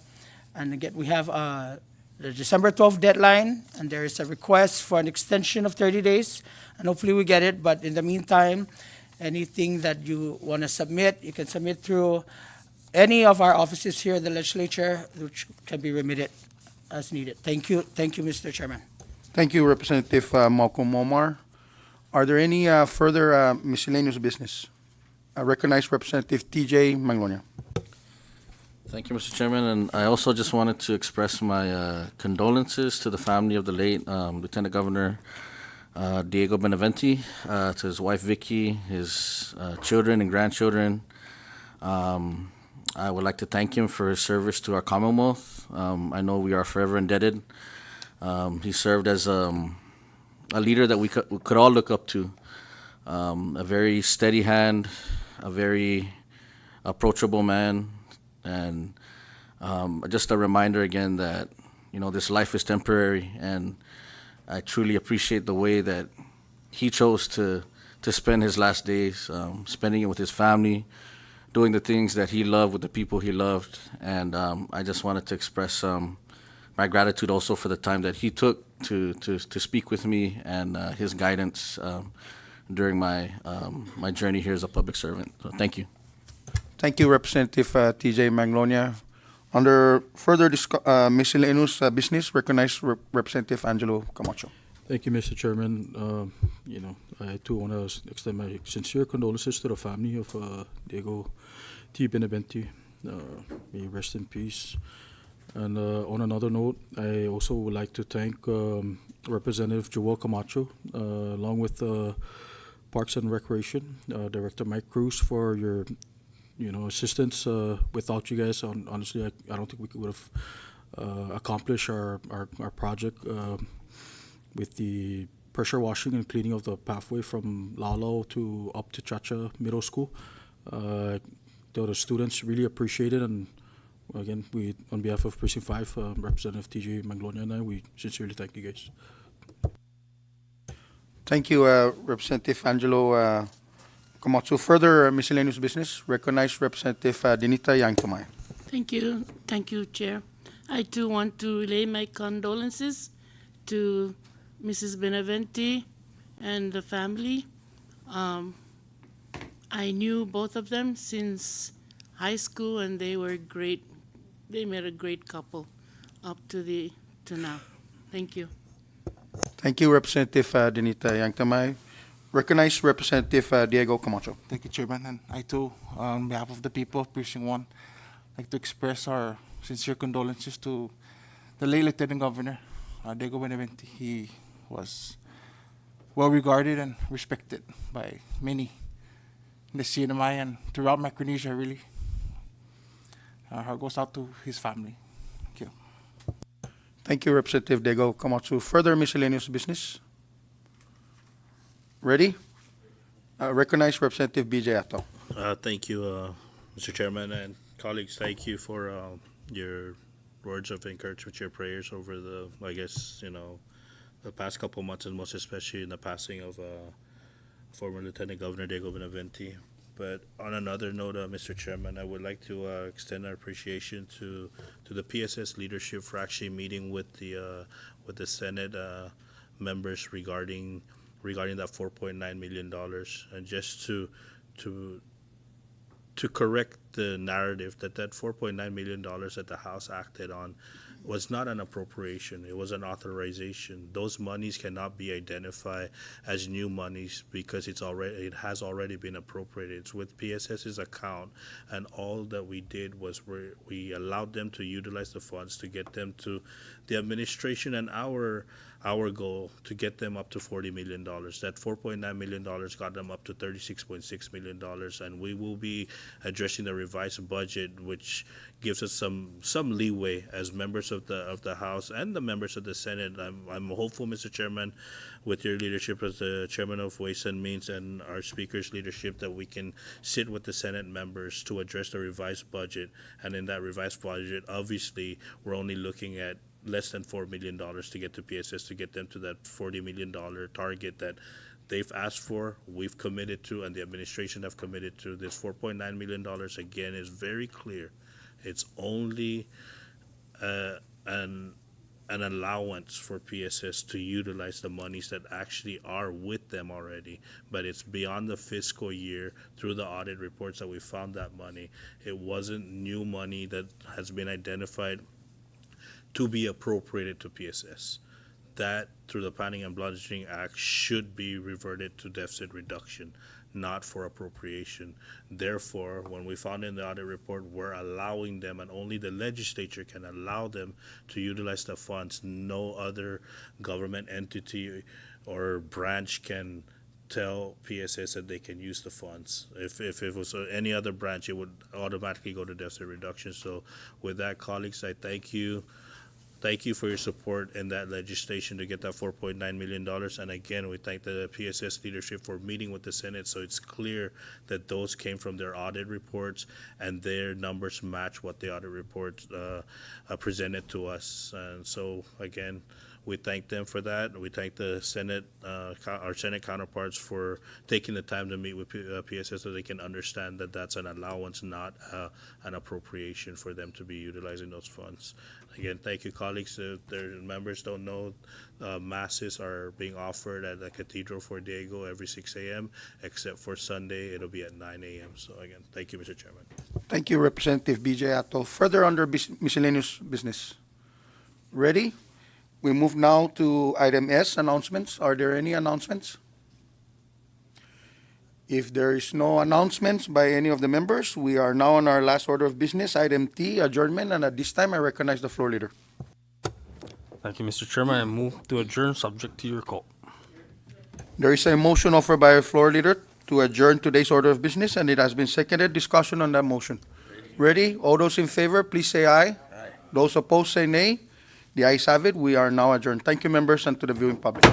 And again, we have the December 12th deadline, and there is a request for an extension of 30 days, and hopefully we get it. But in the meantime, anything that you want to submit, you can submit through any of our offices here in the legislature, which can be remitted as needed. Thank you, Mr. Chairman. Thank you, Representative Malcolm Omar. Are there any further miscellaneous business? I recognize Representative TJ Magnolia. Thank you, Mr. Chairman, and I also just wanted to express my condolences to the family of the late Lieutenant Governor Diego Benavente, to his wife Vicky, his children and grandchildren. I would like to thank him for his service to our Commonwealth. I know we are forever indebted. He served as a leader that we could all look up to, a very steady hand, a very approachable man, and just a reminder again that, you know, this life is temporary, and I truly appreciate the way that he chose to spend his last days, spending it with his family, doing the things that he loved with the people he loved. And I just wanted to express my gratitude also for the time that he took to speak with me and his guidance during my journey here as a public servant. So thank you. Thank you, Representative TJ Magnolia. Under further miscellaneous business, recognize Representative Angelo Camacho. Thank you, Mr. Chairman. I too want to extend my sincere condolences to the family of Diego T. Beneventi. May he rest in peace. And on another note, I also would like to thank Representative Joel Camacho, along with Parks and Recreation, Director Mike Cruz, for your assistance. Without you guys, honestly, I don't think we would have accomplished our project with the pressure washing and cleaning of the pathway from Lalo to up to Chacha Middle School. The students really appreciate it, and again, we, on behalf of Precinct 5, Representative TJ Maglonia and I, we sincerely thank you guys. Thank you, Representative Angelo Camacho. Further miscellaneous business, recognize Representative Dinita Yangtumay. Thank you, Chair. I too want to relay my condolences to Mrs. Beneventi and the family. I knew both of them since high school, and they were great. They made a great couple up to now. Thank you. Thank you, Representative Dinita Yangtamay. Recognize Representative Diego Camacho. Thank you, Chairman. And I too, on behalf of the people of Precinct 1, like to express our sincere condolences to the late Lieutenant Governor, Diego Beneventi. He was well regarded and respected by many in the CNMI and throughout Micronesia, really. Our heart goes out to his family. Thank you. Thank you, Representative Diego Camacho. Further miscellaneous business? Ready? Recognize Representative BJ Ato. Thank you, Mr. Chairman and colleagues. Thank you for your words of encouragement, your prayers over the past couple months, and most especially in the passing of former Lieutenant Governor Diego Beneventi. But on another note, Mr. Chairman, I would like to extend our appreciation to the PSS leadership for actually meeting with the Senate members regarding that $4.9 million, and just to correct the narrative that $4.9 million that the House acted on was not an appropriation, it was an authorization. Those monies cannot be identified as new monies because it has already been appropriated. It's with PSS's account, and all that we did was we allowed them to utilize the funds to get them to the administration and our goal to get them up to $40 million. That $4.9 million got them up to $36.6 million, and we will be addressing the revised budget, which gives us some leeway as members of the House and the members of the Senate. I'm hopeful, Mr. Chairman, with your leadership as the Chairman of Ways and Means and our Speaker's leadership, that we can sit with the Senate members to address the revised budget. And in that revised budget, obviously, we're only looking at less than $4 million to get to PSS, to get them to that $40 million target that they've asked for, we've committed to, and the administration have committed to. This $4.9 million, again, is very clear. It's only an allowance for PSS to utilize the monies that actually are with them already, but it's beyond the fiscal year. Through the audit reports that we found that money, it wasn't new money that has been identified to be appropriated to PSS. That, through the Planning and Budgeting Act, should be reverted to deficit reduction, not for appropriation. Therefore, when we found in the audit report, we're allowing them, and only the legislature can allow them to utilize the funds. No other government entity or branch can tell PSS that they can use the funds. If it was any other branch, it would automatically go to deficit reduction. So with that, colleagues, I thank you thank you for your support in that legislation to get that $4.9 million. And again, we thank the PSS leadership for meeting with the Senate, so it's clear that those came from their audit reports and their numbers match what the audit reports presented to us. And so again, we thank them for that. We thank the Senate, our Senate counterparts, for taking the time to meet with PSS so they can understand that that's an allowance, not an appropriation for them to be utilizing those funds. Again, thank you, colleagues. Their members don't know, masses are being offered at the Cathedral for Diego every 6 a.m., except for Sunday, it'll be at 9 a.m. So again, thank you, Mr. Chairman. Thank you, Representative BJ Atto. Further under miscellaneous business. Ready? We move now to item S, announcements. Are there any announcements? If there is no announcements by any of the members, we are now on our last order of business, item T, adjournment, and at this time, I recognize the floor leader. Thank you, Mr. Chairman. I move to adjourn, subject to your call. There is a motion offered by our floor leader to adjourn today's order of business, and it has been seconded. Discussion on that motion. Ready? All those in favor, please say aye. Aye. Those opposed, say nay. The ayes have it. We are now adjourned. Thank you, members, and to the viewing public.